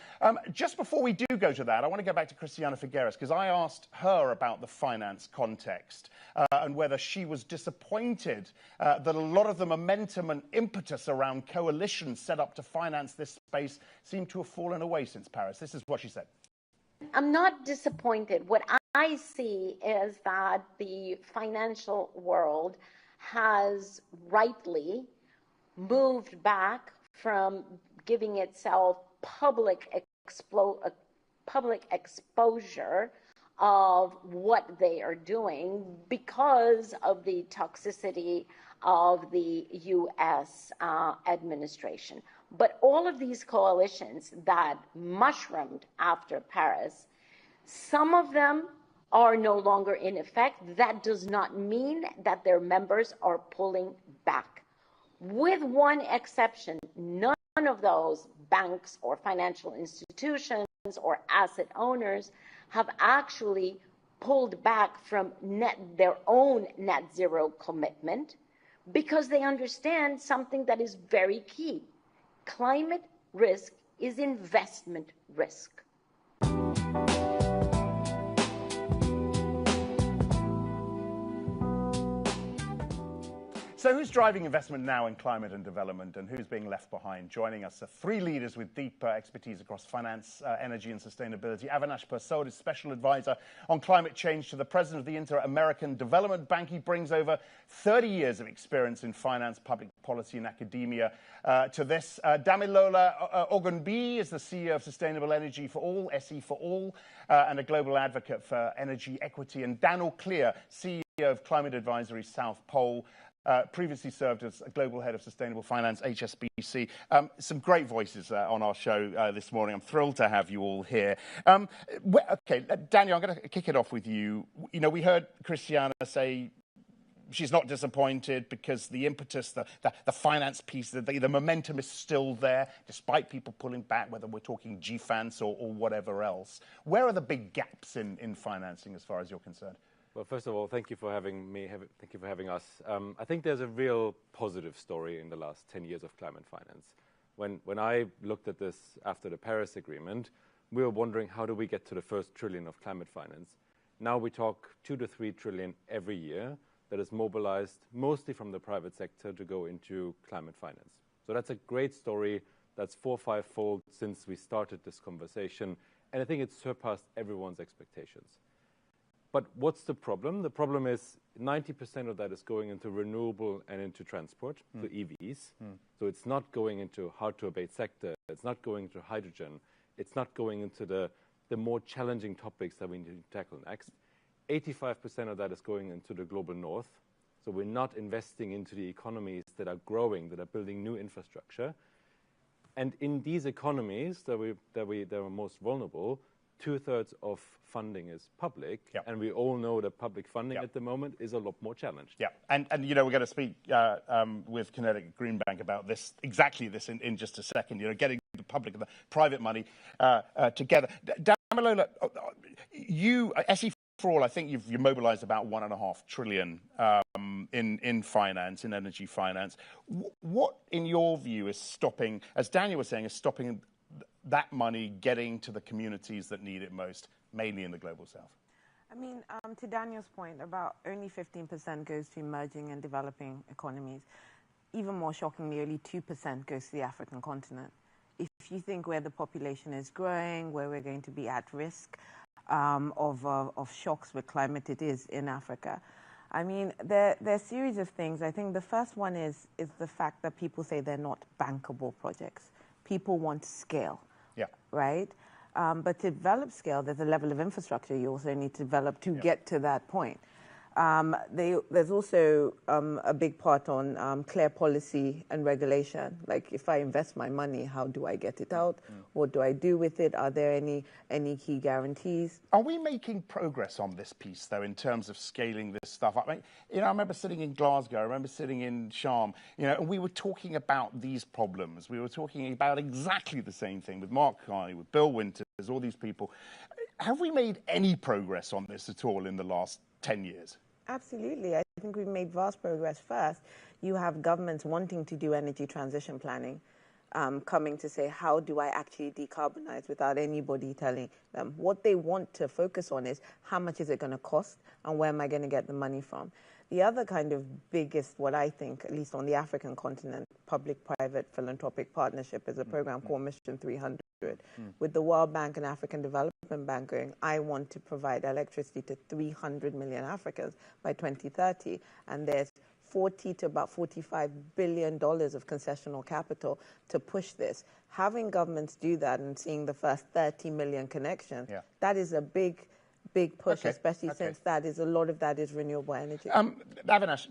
[SPEAKER 1] Just before we do go to that, I want to go back to Christiana Figueres, because I asked her about the finance context and whether she was disappointed that a lot of the momentum and impetus around coalitions set up to finance this space seem to have fallen away since Paris. This is what she said.
[SPEAKER 5] I'm not disappointed. What I see is that the financial world has rightly moved back from giving itself public exposure of what they are doing because of the toxicity of the U.S. administration. But all of these coalitions that mushroomed after Paris, some of them are no longer in effect. That does not mean that their members are pulling back. With one exception, none of those banks or financial institutions or asset owners have actually pulled back from their own net zero commitment, because they understand something that is very key. Climate risk is investment risk.
[SPEAKER 1] So who's driving investment now in climate and development, and who's being left behind? Joining us are three leaders with deep expertise across finance, energy and sustainability. Avinash Persaud is Special Advisor on Climate Change to the President of the Inter-American Development Bank. He brings over 30 years of experience in finance, public policy and academia to this. Damilola Ogunbi is the CEO of Sustainable Energy for All, SE for All, and a global advocate for energy equity. And Dan O'Clear, CEO of Climate Advisory South Pole, previously served as a global head of sustainable finance, HSBC. Some great voices on our show this morning. I'm thrilled to have you all here. Okay, Daniel, I'm going to kick it off with you. We heard Christiana say she's not disappointed because the impetus, the finance piece, the momentum is still there, despite people pulling back, whether we're talking GFANS or whatever else. Where are the big gaps in financing as far as you're concerned?
[SPEAKER 13] Well, first of all, thank you for having me. Thank you for having us. I think there's a real positive story in the last 10 years of climate finance. When I looked at this after the Paris Agreement, we were wondering how do we get to the first trillion of climate finance. Now we talk 2 to 3 trillion every year that is mobilized mostly from the private sector to go into climate finance. So that's a great story. That's 4- or 5-fold since we started this conversation. And I think it's surpassed everyone's expectations. But what's the problem? The problem is 90% of that is going into renewable and into transport, so EVs. So it's not going into hard-to-abate sector. It's not going into hydrogen. It's not going into the more challenging topics that we need to tackle next. 85% of that is going into the global north. So we're not investing into the economies that are growing, that are building new infrastructure. And in these economies that are most vulnerable, 2/3 of funding is public, and we all know that public funding at the moment is a lot more challenged.
[SPEAKER 1] Yeah, and you know, we're going to speak with Connecticut Green Bank about this, exactly this in just a second, you know, getting the public and the private money together. Daigle, you, SE for All, I think you've mobilized about $1.5 trillion in finance, in energy finance. What, in your view, is stopping, as Daniel was saying, is stopping that money getting to the communities that need it most, mainly in the global south?
[SPEAKER 14] I mean, to Daniel's point, about only 15% goes to emerging and developing economies. Even more shockingly, only 2% goes to the African continent. If you think where the population is growing, where we're going to be at risk of shocks with climate, it is in Africa. I mean, there are a series of things. I think the first one is the fact that people say they're not bankable projects. People want scale, right? But to develop scale, there's a level of infrastructure you also need to develop to get to that point. There's also a big part on clear policy and regulation. Like, if I invest my money, how do I get it out? What do I do with it? Are there any key guarantees?
[SPEAKER 1] Are we making progress on this piece, though, in terms of scaling this stuff up? I mean, you know, I remember sitting in Glasgow, I remember sitting in Sharm, you know, and we were talking about these problems. We were talking about exactly the same thing with Mark Carney, with Bill Winters, all these people. Have we made any progress on this at all in the last 10 years?
[SPEAKER 14] Absolutely. I think we've made vast progress. First, you have governments wanting to do energy transition planning, coming to say, how do I actually decarbonize, without anybody telling them. What they want to focus on is how much is it going to cost and where am I going to get the money from. The other kind of biggest, what I think, at least on the African continent, public-private philanthropic partnership is a program called Mission 300. With the World Bank and African Development Bank going, I want to provide electricity to 300 million Africans by 2030. And there's 40 to about $45 billion of concessional capital to push this. Having governments do that and seeing the first 30 million connections, that is a big push, especially since a lot of that is renewable energy.
[SPEAKER 1] Avinash,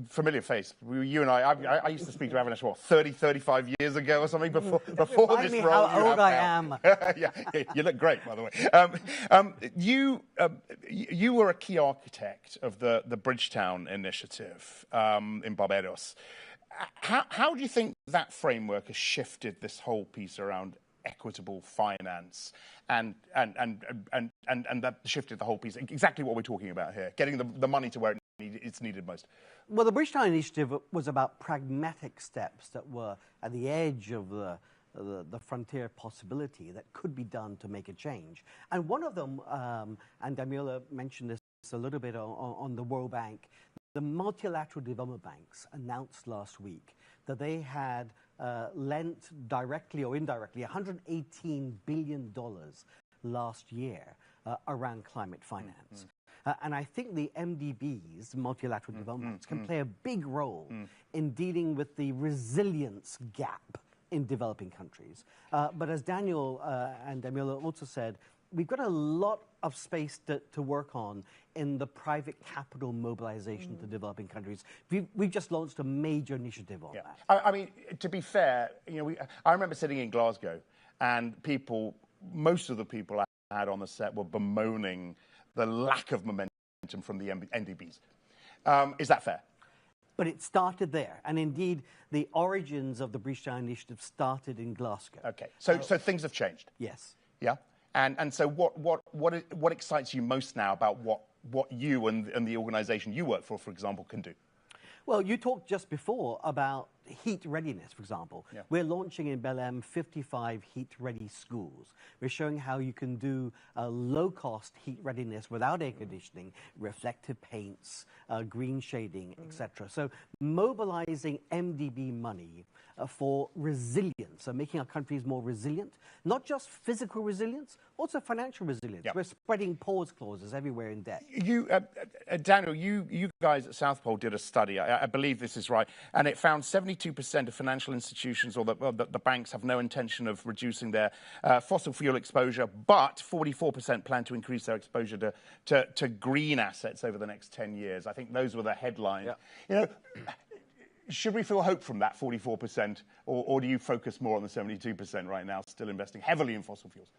[SPEAKER 1] familiar face. You and I used to speak to Avinash, what, 30, 35 years ago or something, before this role.
[SPEAKER 15] How old I am.
[SPEAKER 1] Yeah, you look great, by the way. You were a key architect of the Bridgetown initiative in Barbados. How do you think that framework has shifted this whole piece around equitable finance and that shifted the whole piece? Exactly what we're talking about here, getting the money to where it's needed most.
[SPEAKER 15] Well, the Bridgetown Initiative was about pragmatic steps that were at the edge of the frontier possibility that could be done to make a change. And one of them, and Daniela mentioned this a little bit on the World Bank, the multilateral development banks announced last week that they had lent directly or indirectly $118 billion last year around climate finance. And I think the MDBs, multilateral development banks, can play a big role in dealing with the resilience gap in developing countries. But as Daniel and Daniela also said, we've got a lot of space to work on in the private capital mobilization to developing countries. We've just launched a major initiative on that.
[SPEAKER 1] I mean, to be fair, you know, I remember sitting in Glasgow, and most of the people I had on the set were bemoaning the lack of momentum from the NDBs. Is that fair?
[SPEAKER 15] But it started there, and indeed, the origins of the Bridgetown Initiative started in Glasgow.
[SPEAKER 1] Okay, so things have changed.
[SPEAKER 15] Yes.
[SPEAKER 1] Yeah, and so what excites you most now about what what you and the organization you work for example, can do?
[SPEAKER 15] Well, you talked just before about heat readiness, for example. Yeah. We're launching in Belém 55 heat-ready schools. We're showing how you can do low-cost heat readiness without air conditioning, reflective paints, green shading, etc. So mobilizing MDB money for resilience, so making our countries more resilient, not just physical resilience, also financial resilience. Yep. We're spreading pause clauses everywhere in debt.
[SPEAKER 1] You, Daniel, you guys at South Pole did a study, I believe this is right, and it found 72% of financial institutions or the banks have no intention of reducing their fossil fuel exposure, but 44% plan to increase their exposure to green assets over the next 10 years. I think those were the headlines. Yeah. You know, should we feel hope from that 44%, or do you focus more on the 72% right now, still investing heavily in fossil fuels?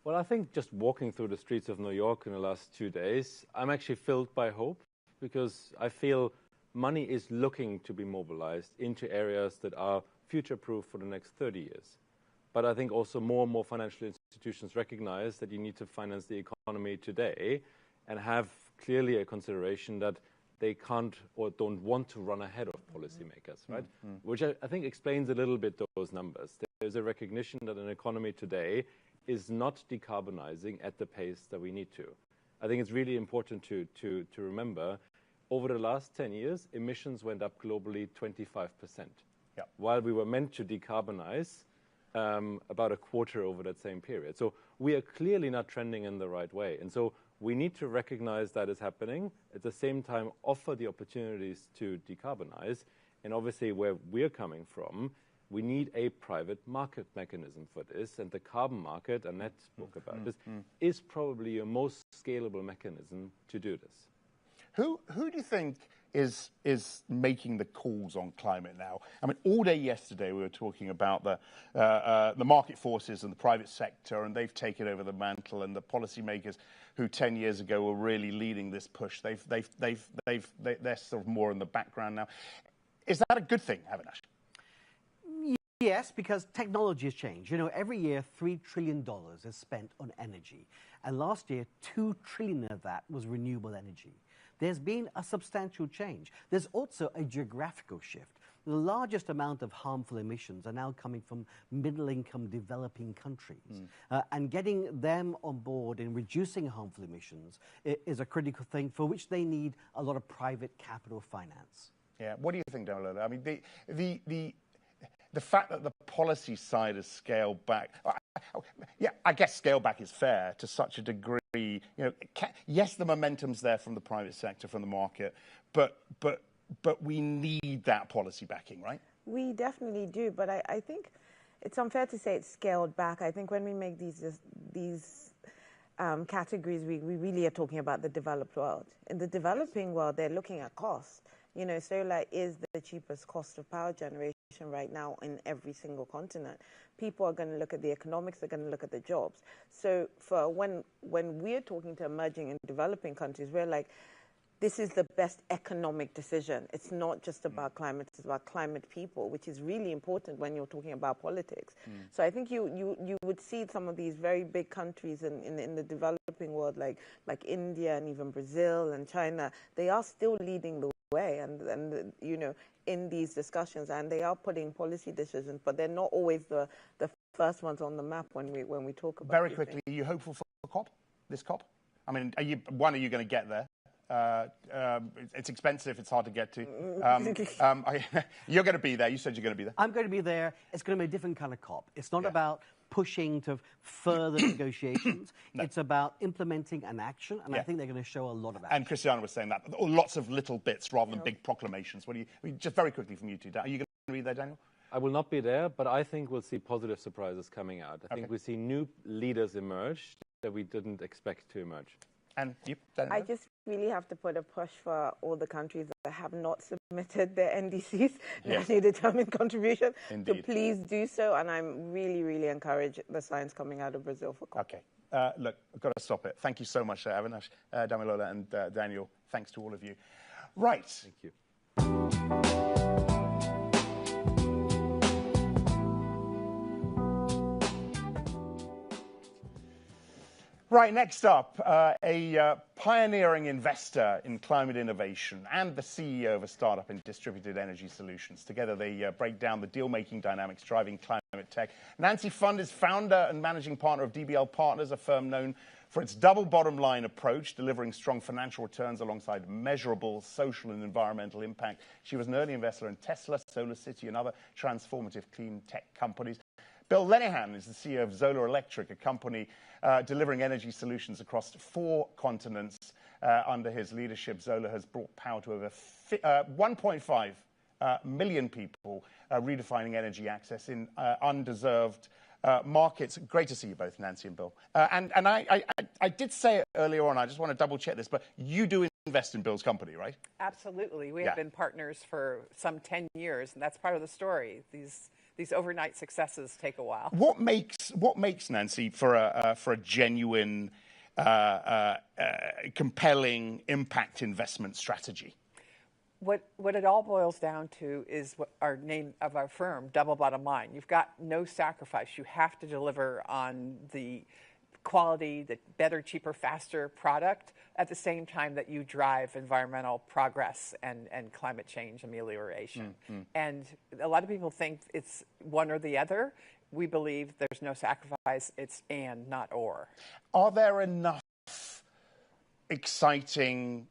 [SPEAKER 13] Well, I think just walking through the streets of New York in the last 2 days, I'm actually filled by hope, because I feel money is looking to be mobilized into areas that are future-proof for the next 30 years. But I think also more and more financial institutions recognize that you need to finance the economy today and have clearly a consideration that they can't or don't want to run ahead of policymakers, right? Which I think explains a little bit those numbers. There's a recognition that an economy today is not decarbonizing at the pace that we need to. I think it's really important to remember, over the last 10 years, emissions went up globally 25%. Yeah. While we were meant to decarbonize about a quarter over that same period. So we are clearly not trending in the right way. And so we need to recognize that is happening, at the same time offer the opportunities to decarbonize. And obviously where we're coming from, we need a private market mechanism for this. And the carbon market, Annette spoke about this, is probably your most scalable mechanism to do this.
[SPEAKER 1] Who do you think is making the calls on climate now? I mean, all day yesterday we were talking about the market forces and the private sector, and they've taken over the mantle, and the policymakers who 10 years ago were really leading this push, they're sort of more in the background now. Is that a good thing, Avinash?
[SPEAKER 15] Yes, because technology has changed. You know, every year $3 trillion is spent on energy, and last year $2 trillion of that was renewable energy. There's been a substantial change. There's also a geographical shift. The largest amount of harmful emissions are now coming from middle-income developing countries. And getting them on board in reducing harmful emissions is a critical thing for which they need a lot of private capital finance.
[SPEAKER 1] Yeah, what do you think, Daigle? I mean, the fact that the policy side has scaled back, yeah, I guess scale back is fair to such a degree. You know, yes, the momentum's there from the private sector, from the market, but we need that policy backing, right?
[SPEAKER 14] We definitely do, but I think it's unfair to say it's scaled back. I think when we make these categories, we really are talking about the developed world. In the developing world, they're looking at cost. You know, solar is the cheapest cost of power generation right now in every single continent. People are going to look at the economics, they're going to look at the jobs. So for when we're talking to emerging and developing countries, we're like, this is the best economic decision. It's not just about climate, it's about climate people, which is really important when you're talking about politics. So I think you would see some of these very big countries in the developing world, like India and even Brazil and China, they are still leading the way and you know, in these discussions, and they are putting policy decisions, but they're not always the first ones on the map when we talk about.
[SPEAKER 1] Very quickly, are you hopeful for this COP? I mean, are you going to get there? It's expensive. It's hard to get to. You're going to be there. You said you're going to be there.
[SPEAKER 15] I'm going to be there. It's going to be a different kind of COP. It's not about pushing to further negotiations. No. It's about implementing an action, and I think they're going to show a lot of action.
[SPEAKER 1] And Christiana was saying that. Lots of little bits rather than big proclamations. What do you, just very quickly from you two, are you going to be there, Daniel?
[SPEAKER 13] I will not be there, but I think we'll see positive surprises coming out. I think we see new leaders emerge that we didn't expect to emerge.
[SPEAKER 1] And you, Daniel?
[SPEAKER 14] I just really have to put a push for all the countries that have not submitted their NDCs, nationally determined contribution, to please do so. And I'm really, really encouraged the science coming out of Brazil for COP.
[SPEAKER 1] Okay. Look, I've got to stop it. Thank you so much, Avinash, Damilola, and Daniel. Thanks to all of you. Right.
[SPEAKER 13] Thank you.
[SPEAKER 1] Right, next up, a pioneering investor in climate innovation and the CEO of a startup in distributed energy solutions. Together, they break down the deal-making dynamics driving climate tech. Nancy Fund is founder and managing partner of DBL Partners, a firm known for its double bottom line approach, delivering strong financial returns alongside measurable social and environmental impact. She was an early investor in Tesla, SolarCity, and other transformative clean tech companies. Bill Lenihan is the CEO of Zola Electric, a company delivering energy solutions across 4 continents. Under his leadership, Zola has brought power to over 1.5 million people, redefining energy access in undeserved markets. Great to see you both, Nancy and Bill. And I did say it earlier on, I just want to double check this, but you do invest in Bill's company, right?
[SPEAKER 16] Absolutely. We have been partners for some 10 years, and that's part of the story. These overnight successes take a while. What
[SPEAKER 1] makes Nancy for a genuine, compelling impact investment strategy?
[SPEAKER 16] What it all boils down to is what our name of our firm, double bottom line. You've got no sacrifice. You have to deliver on the quality, the better, cheaper, faster product at the same time that you drive environmental progress and climate change amelioration. And a lot of people think it's one or the other. We believe there's no sacrifice. It's and, not or.
[SPEAKER 1] Are there enough exciting,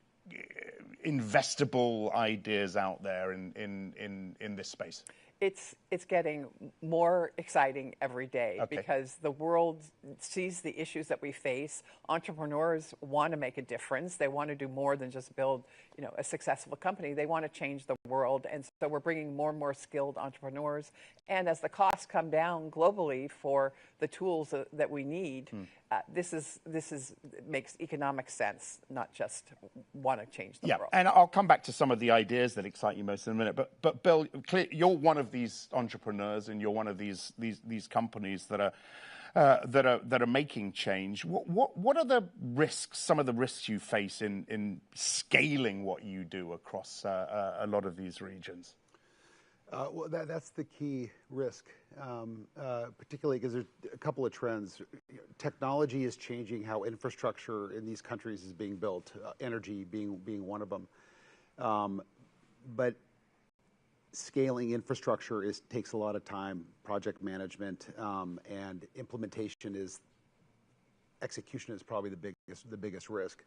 [SPEAKER 1] investable ideas out there in this space?
[SPEAKER 16] It's getting more exciting every day because the world sees the issues that we face. Entrepreneurs want to make a difference. They want to do more than just build, a successful company. They want to change the world, and so we're bringing more and more skilled entrepreneurs. And as the costs come down globally for the tools that we need, this makes economic sense, not just want to change the world.
[SPEAKER 1] And I'll come back to some of the ideas that excite you most in a minute. But Bill, you're one of these entrepreneurs, and you're one of these companies that are making change. What are the risks? Some of the risks you face in scaling what you do across a lot of these regions?
[SPEAKER 17] Well, that's the key risk, particularly because there's a couple of trends. Technology is changing how infrastructure in these countries is being built, energy being one of them. But scaling infrastructure takes a lot of time, project management, and execution is probably the biggest risk.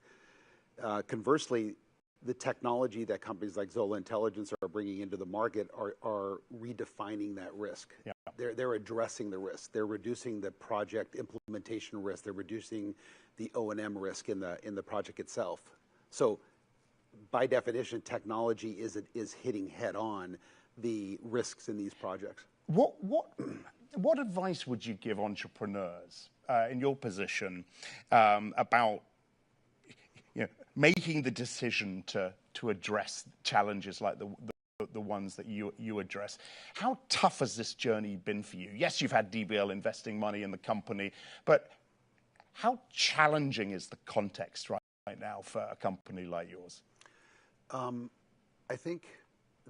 [SPEAKER 17] Conversely, the technology that companies like Zola Intelligence are bringing into the market are redefining that risk. They're addressing the risk. They're reducing the project implementation risk. They're reducing the O&M risk in the project itself. So, by definition, technology is hitting head on the risks in these projects.
[SPEAKER 1] What advice would you give entrepreneurs in your position about making the decision to address challenges like the ones that you address? How tough has this journey been for you? Yes, you've had DBL investing money in the company, but how challenging is the context right now for a company like yours?
[SPEAKER 17] I think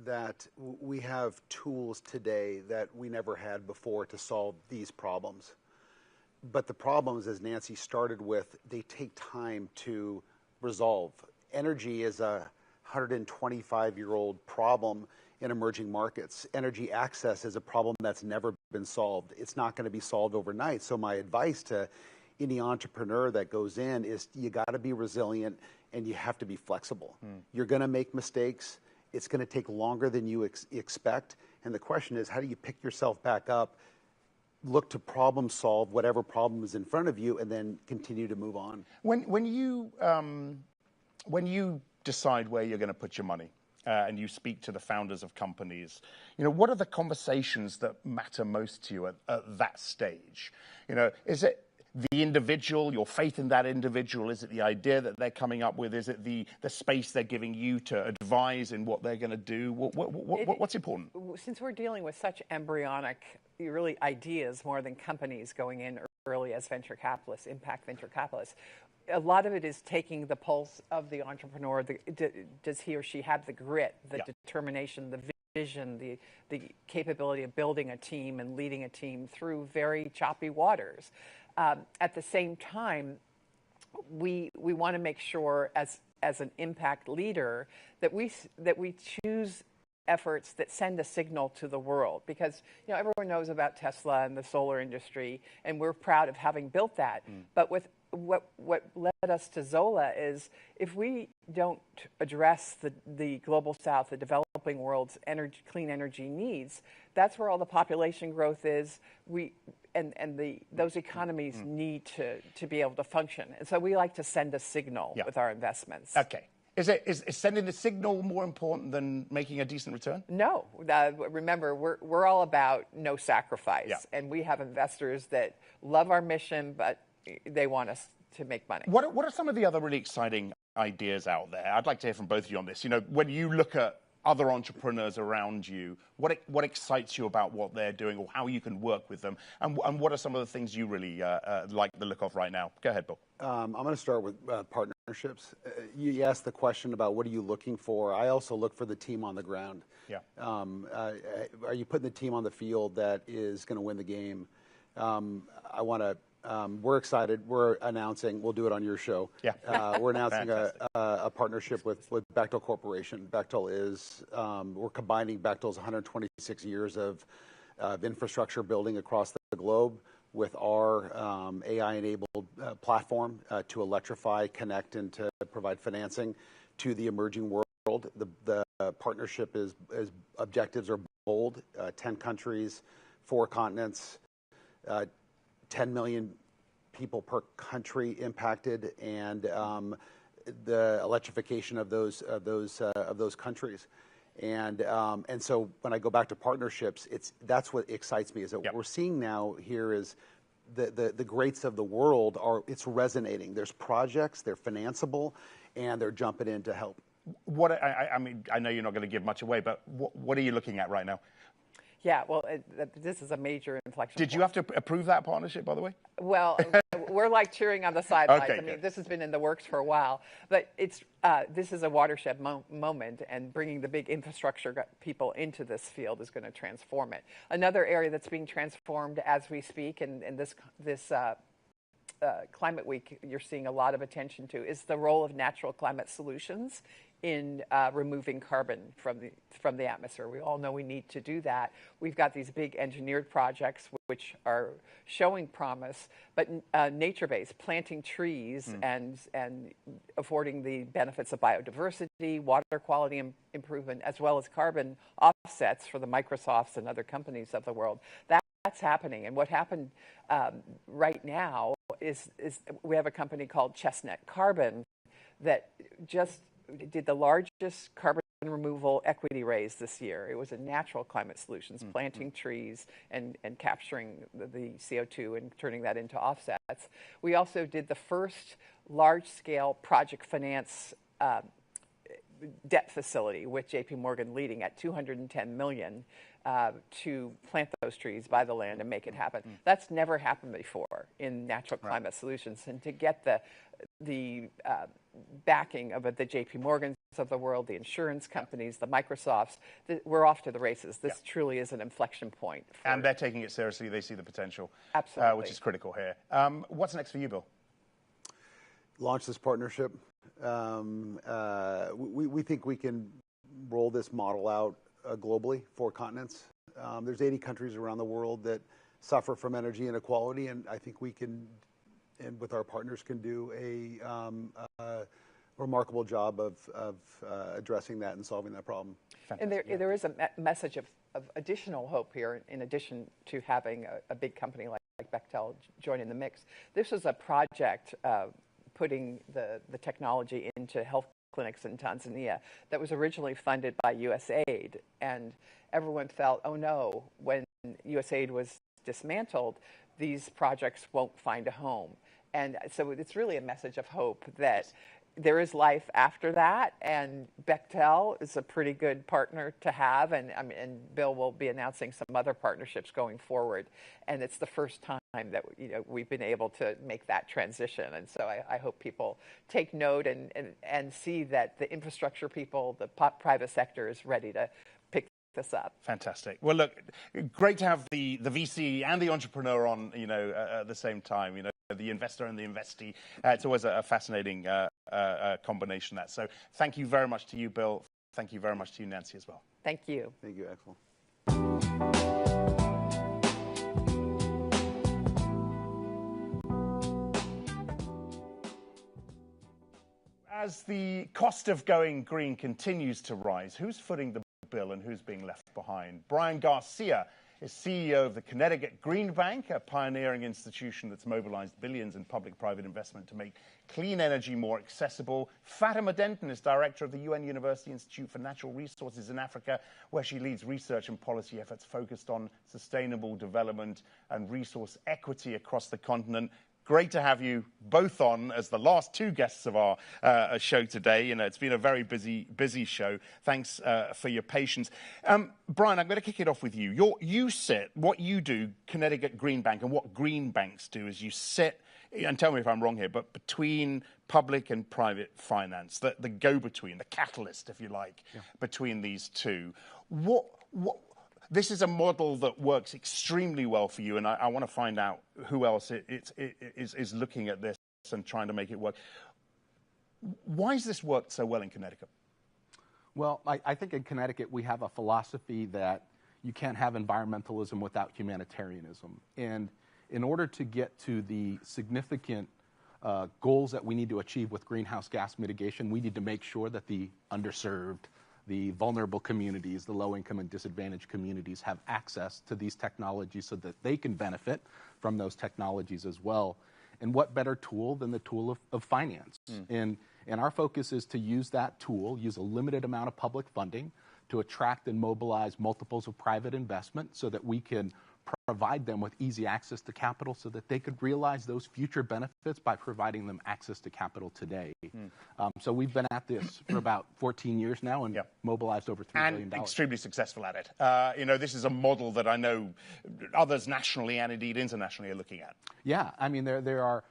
[SPEAKER 17] that we have tools today that we never had before to solve these problems. But the problems, as Nancy started with, they take time to resolve. Energy is a 125-year-old problem in emerging markets. Energy access is a problem that's never been solved. It's not going to be solved overnight. So my advice to any entrepreneur that goes in is you got to be resilient and you have to be flexible. You're going to make mistakes. It's going to take longer than you expect. And the question is, how do you pick yourself back up, look to problem solve whatever problem is in front of you, and then continue to move on?
[SPEAKER 1] When you decide where you're going to put your money, and you speak to the founders of companies, what are the conversations that matter most to you at that stage? Is it the individual, your faith in that individual? Is it the idea that they're coming up with? Is it the space they're giving you to advise in what they're going to do? What's important?
[SPEAKER 16] Since we're dealing with such embryonic, really ideas more than companies going in early as venture capitalists, impact venture capitalists, a lot of it is taking the pulse of the entrepreneur. Does he or she have the grit, the determination, the vision, the capability of building a team and leading a team through very choppy waters? At the same time, we want to make sure as an impact leader that we choose efforts that send a signal to the world, because everyone knows about Tesla and the solar industry, and we're proud of having built that. But with what led us to Zola is, if we don't address the global south, the developing world's clean energy needs, that's where all the population growth is. Those economies need to be able to function, and so we like to send a signal with our investments.
[SPEAKER 1] Okay. Is sending the signal more important than making a decent return?
[SPEAKER 16] No. Remember, we're all about no sacrifice, and we have investors that love our mission, but they want us to make money.
[SPEAKER 1] What are some of the other really exciting ideas out there? I'd like to hear from both of you on this. When you look at other entrepreneurs around you, what excites you about what they're doing, or how you can work with them, and what are some of the things you really like the look of right now? Go ahead, Bill. I'm
[SPEAKER 17] going to start with partnerships. You asked the question about what are you looking for. I also look for the team on the ground.
[SPEAKER 1] Yeah.
[SPEAKER 17] Are you putting the team on the field that is going to win the game? We're excited. We're announcing, we'll do it on your show.
[SPEAKER 1] Yeah.
[SPEAKER 17] We're announcing a partnership with Bechtel Corporation. Bechtel is, we're combining Bechtel's 126 years of infrastructure building across the globe with our AI-enabled platform to electrify, connect, and to provide financing to the emerging world. The partnership objectives are bold: 10 countries, 4 continents, 10 million people per country impacted, and the electrification of those countries. And so when I go back to partnerships, that's what excites me, is that what we're seeing now here is the greats of the world it's resonating. There's projects, they're financeable, and they're jumping in to help.
[SPEAKER 1] I mean, I know you're not going to give much away, but what are you looking at right now?
[SPEAKER 16] Yeah, well, this is a major inflection point.
[SPEAKER 1] Did you have to approve that partnership, by the way?
[SPEAKER 16] Well, we're like cheering on the sidelines.
[SPEAKER 1] Okay,
[SPEAKER 16] I mean, this has been in the works for a while, but this is a watershed moment, and bringing the big infrastructure people into this field is going to transform it. Another area that's being transformed as we speak, and this Climate Week you're seeing a lot of attention to, is the role of natural climate solutions in removing carbon from the atmosphere. We all know we need to do that. We've got these big engineered projects which are showing promise, but nature-based, planting trees and affording the benefits of biodiversity, water quality improvement, as well as carbon offsets for the Microsofts and other companies of the world. That's happening. And what happened right now is we have a company called Chestnut Carbon that just did the largest carbon removal equity raise this year. It was a natural climate solutions, planting trees and capturing the CO2 and turning that into offsets. We also did the first large-scale project finance debt facility with JP Morgan leading at $210 million to plant those trees, buy the land, and make it happen. That's never happened before in natural climate solutions. And to get the backing of the JP Morgans of the world, the insurance companies, the Microsofts, we're off to the races. This truly is an inflection point.
[SPEAKER 1] And they're taking it seriously. They see the potential.
[SPEAKER 16] Absolutely.
[SPEAKER 1] Which is critical here. What's next for you, Bill?
[SPEAKER 17] Launch this partnership. We think we can roll this model out globally, 4 continents. There's 80 countries around the world that suffer from energy inequality, and I think we can, and with our partners, can do a remarkable job of addressing that and solving that problem.
[SPEAKER 16] And there is a message of additional hope here, in addition to having a big company like Bechtel join in the mix. This was a project putting the technology into health clinics in Tanzania that was originally funded by USAID, and everyone felt, oh no, when USAID was dismantled, these projects won't find a home. And so it's really a message of hope that there is life after that, and Bechtel is a pretty good partner to have, and Bill will be announcing some other partnerships going forward, and it's the first time that we've been able to make that transition, and so I hope people take note and see that the infrastructure people, the private sector, is ready to pick this up.
[SPEAKER 1] Fantastic. Well, look, great to have the VC and the entrepreneur on, at the same time. the investor and the investee. It's always a fascinating combination, that. So thank you very much to you, Bill. Thank you very much to you, Nancy, as well.
[SPEAKER 16] Thank you.
[SPEAKER 17] Thank you, Axel.
[SPEAKER 1] As the cost of going green continues to rise, who's footing the bill and who's being left behind? Brian Garcia is CEO of the Connecticut Green Bank, a pioneering institution that's mobilized billions in public-private investment to make clean energy more accessible. Fatima Denton is director of the UN University Institute for Natural Resources in Africa, where she leads research and policy efforts focused on sustainable development and resource equity across the continent. Great to have you both on as the last two guests of our show today. You know, it's been a very busy show. Thanks for your patience. Brian, I'm going to kick it off with you. You sit, what you do, Connecticut Green Bank, and what green banks do is you sit, and tell me if I'm wrong here, but between public and private finance, the go-between, the catalyst, if you like, between these two. This is a model that works extremely well for you, and I want to find out who else is looking at this and trying to make it work. Why has this worked so well in Connecticut?
[SPEAKER 18] Well, I think in Connecticut we have a philosophy that you can't have environmentalism without humanitarianism. And in order to get to the significant goals that we need to achieve with greenhouse gas mitigation, we need to make sure that the underserved, the vulnerable communities, the low-income and disadvantaged communities have access to these technologies so that they can benefit from those technologies as well. And what better tool than the tool of finance? And our focus is to use that tool, use a limited amount of public funding to attract and mobilize multiples of private investment so that we can provide them with easy access to capital so that they could realize those future benefits by providing them access to capital today. So we've been at this for about 14 years now and mobilized over $3 billion.
[SPEAKER 1] And extremely successful at it. You know, this is a model that I know others nationally and indeed internationally are looking at.
[SPEAKER 18] Yeah, I mean, there are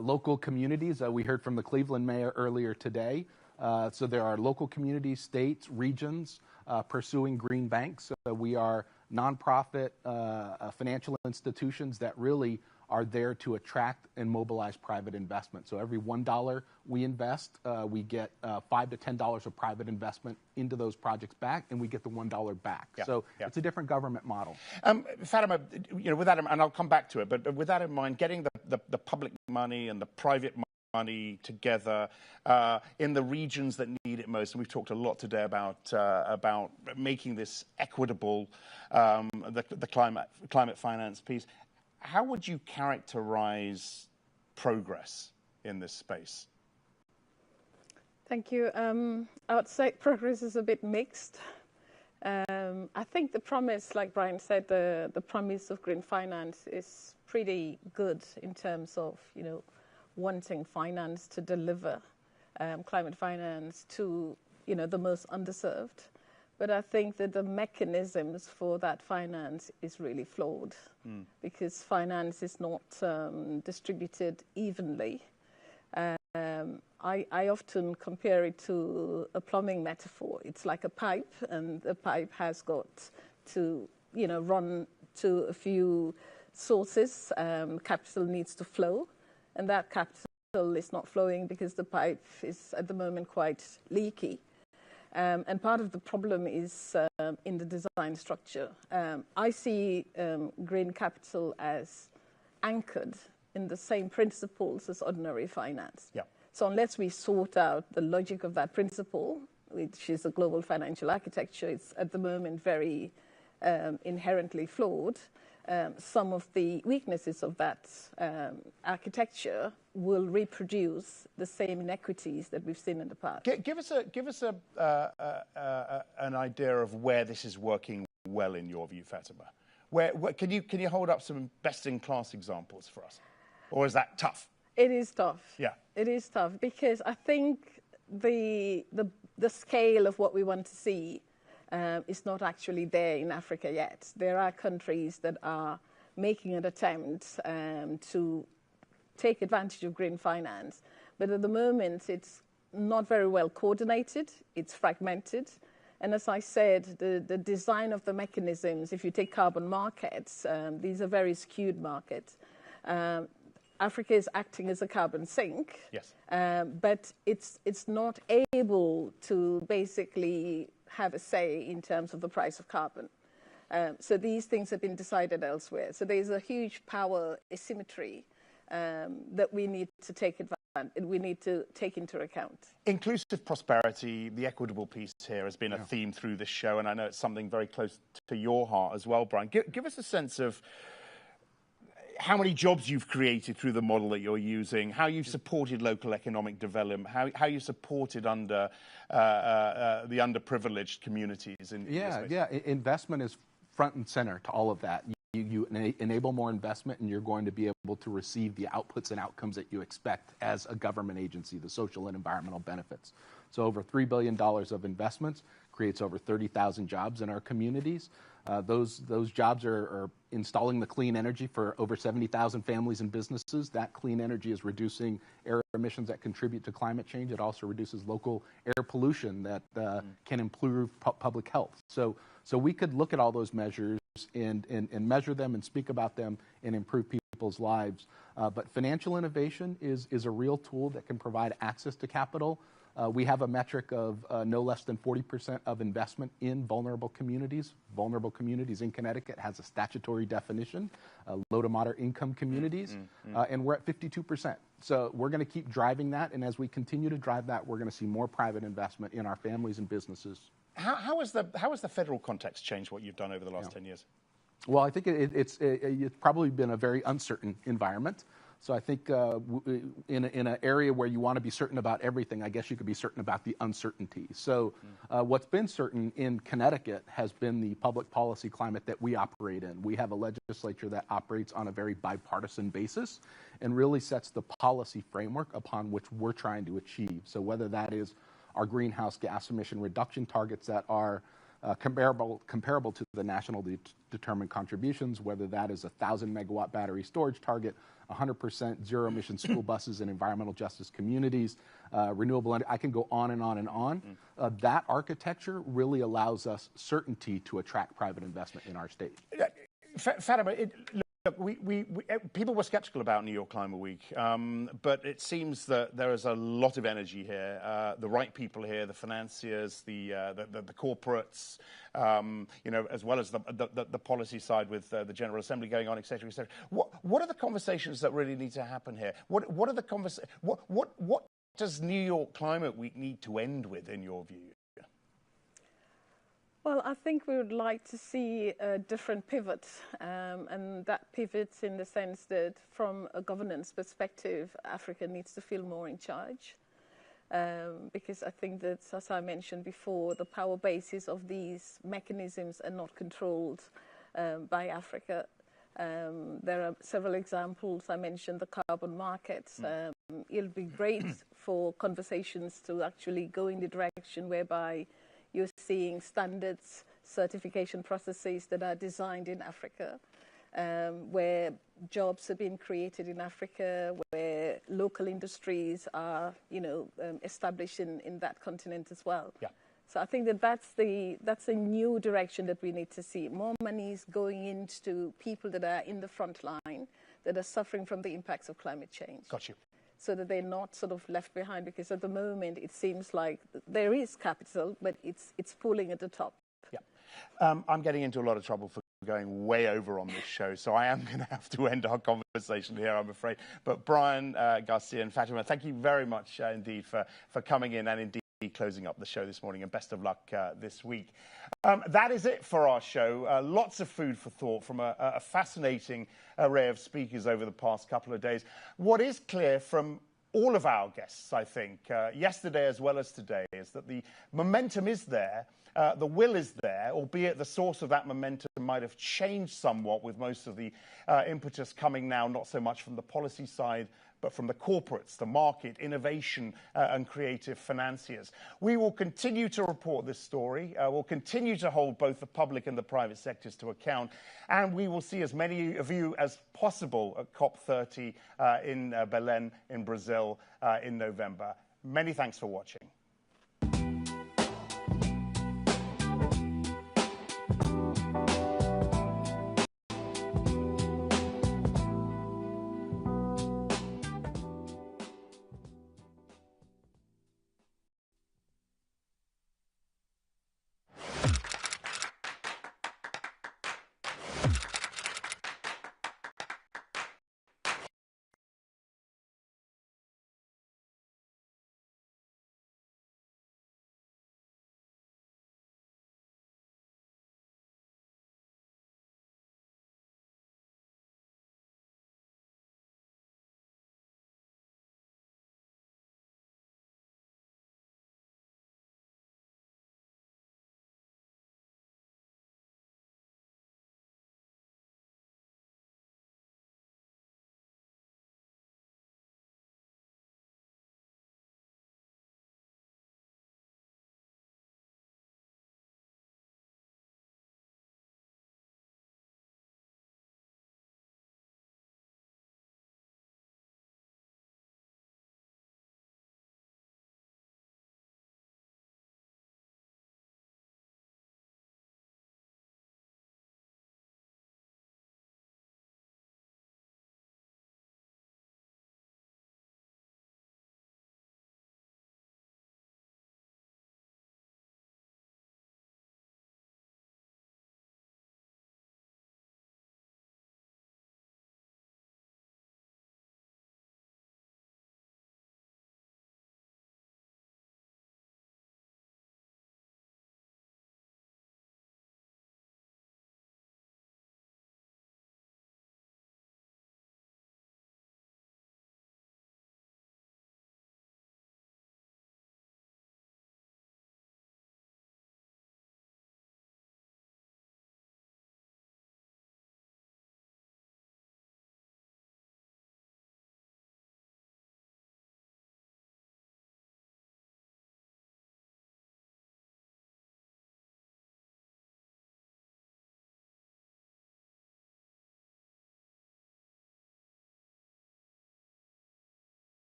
[SPEAKER 18] local communities. We heard from the Cleveland mayor earlier today. So there are local communities, states, regions pursuing green banks. We are nonprofit financial institutions that really are there to attract and mobilize private investment. So every $1 we invest, we get $5 to $10 of private investment into those projects back, and we get the $1 back. So it's a different government model.
[SPEAKER 1] Fatima, you know, with that, and I'll come back to it, but with that in mind, getting the public money and the private money together in the regions that need it most, and we've talked a lot today about making this equitable, the climate finance piece. How would you characterize progress in this space?
[SPEAKER 19] Thank you. I would say progress is a bit mixed. I think the promise, like Brian said, the promise of green finance is pretty good in terms of, you know, wanting finance to deliver climate finance to, you know, the most underserved. But I think that the mechanisms for that finance is really flawed because finance is not distributed evenly. I often compare it to a plumbing metaphor. It's like a pipe, and the pipe has got to, you know, run to a few sources. Capital needs to flow, and that capital is not flowing because the pipe is at the moment quite leaky. And part of the problem is in the design structure. I see green capital as anchored in the same principles as ordinary finance. So unless we sort out the logic of that principle, which is a global financial architecture, it's at the moment very inherently flawed. Some of the weaknesses of that architecture will reproduce the same inequities that we've seen in the past.
[SPEAKER 1] Give us an idea of where this is working well in your view, Fatima. Where can you hold up some best-in-class examples for us, or is that tough?
[SPEAKER 19] It is tough.
[SPEAKER 1] Yeah,
[SPEAKER 19] it is tough because I think the scale of what we want to see is not actually there in Africa yet. There are countries that are making an attempt to take advantage of green finance, but at the moment it's not very well coordinated, it's fragmented, and as I said, the design of the mechanisms, if you take carbon markets, these are very skewed markets. Africa is acting as a carbon sink,
[SPEAKER 1] yes,
[SPEAKER 19] but it's not able to basically have a say in terms of the price of carbon. So these things have been decided elsewhere. So there's a huge power asymmetry that we need to take into account.
[SPEAKER 1] Inclusive prosperity, the equitable piece here has been a theme through this show, and I know it's something very close to your heart as well, Brian. Give us a sense of how many jobs you've created through the model that you're using, how you've supported local economic development, how you supported the underprivileged communities.
[SPEAKER 18] Investment is front and center to all of that. You enable more investment, and you're going to be able to receive the outputs and outcomes that you expect as a government agency, the social and environmental benefits. So over $3 billion of investments creates over 30,000 jobs in our communities. Those jobs are installing the clean energy for over 70,000 families and businesses. That clean energy is reducing air emissions that contribute to climate change. It also reduces local air pollution that can improve public health. So we could look at all those measures and measure them and speak about them and improve people's lives. But financial innovation is a real tool that can provide access to capital. We have a metric of no less than 40% of investment in vulnerable communities. Vulnerable communities in Connecticut has a statutory definition, low to moderate income communities, and we're at 52%. So we're going to keep driving that, and as we continue to drive that, we're going to see more private investment in our families and businesses.
[SPEAKER 1] How has the federal context changed what you've done over the last 10 years?
[SPEAKER 18] Well, I think it's probably been a very uncertain environment. So I think in an area where you want to be certain about everything, I guess you could be certain about the uncertainty. So what's been certain in Connecticut has been the public policy climate that we operate in. We have a legislature that operates on a very bipartisan basis and really sets the policy framework upon which we're trying to achieve. So whether that is our greenhouse gas emission reduction targets that are comparable to the national determined contributions, whether that is a 1,000 megawatt battery storage target, 100% zero emission school buses in environmental justice communities, renewable energy. I can go on and on and on. That architecture really allows us certainty to attract private investment in our state.
[SPEAKER 1] Fatima, look, people were skeptical about New York Climate Week, but it seems that there is a lot of energy here. The right people here, the financiers, the corporates, as well as the policy side with the General Assembly going on, et cetera, et cetera. What are the conversations that really need to happen here? What are the what does New York Climate Week need to end with, in your view?
[SPEAKER 19] Well, I think we would like to see a different pivot, and that pivots in the sense that from a governance perspective, Africa needs to feel more in charge, because I think that, as I mentioned before, the power bases of these mechanisms are not controlled by Africa. There are several examples. I mentioned the carbon markets. It'll be great for conversations to actually go in the direction whereby you're seeing standards, certification processes that are designed in Africa, where jobs are being created in Africa, where local industries are, established in that continent as well. Yeah. So I think that's a new direction that we need to see. More monies going into people that are in the front line, that are suffering from the impacts of climate change.
[SPEAKER 1] Got you.
[SPEAKER 19] So that they're not sort of left behind, because at the moment it seems like there is capital, but it's pooling at the top.
[SPEAKER 1] Yeah, I'm getting into a lot of trouble for going way over on this show, so I am going to have to end our conversation here, I'm afraid. But Brian, Garcia and Fatima, thank you very much indeed for coming in and indeed closing up the show this morning, and best of luck this week. That is it for our show. Lots of food for thought from a fascinating array of speakers over the past couple of days. What is clear from all of our guests, I think, yesterday as well as today, is that the momentum is there. The will is there, albeit the source of that momentum might have changed somewhat, with most of the impetus coming now not so much from the policy side, but from the corporates, the market, innovation, and creative financiers. We will continue to report this story. We'll continue to hold both the public and the private sectors to account, and we will see as many of you as possible at COP30 in Belém in Brazil in November. Many thanks for watching.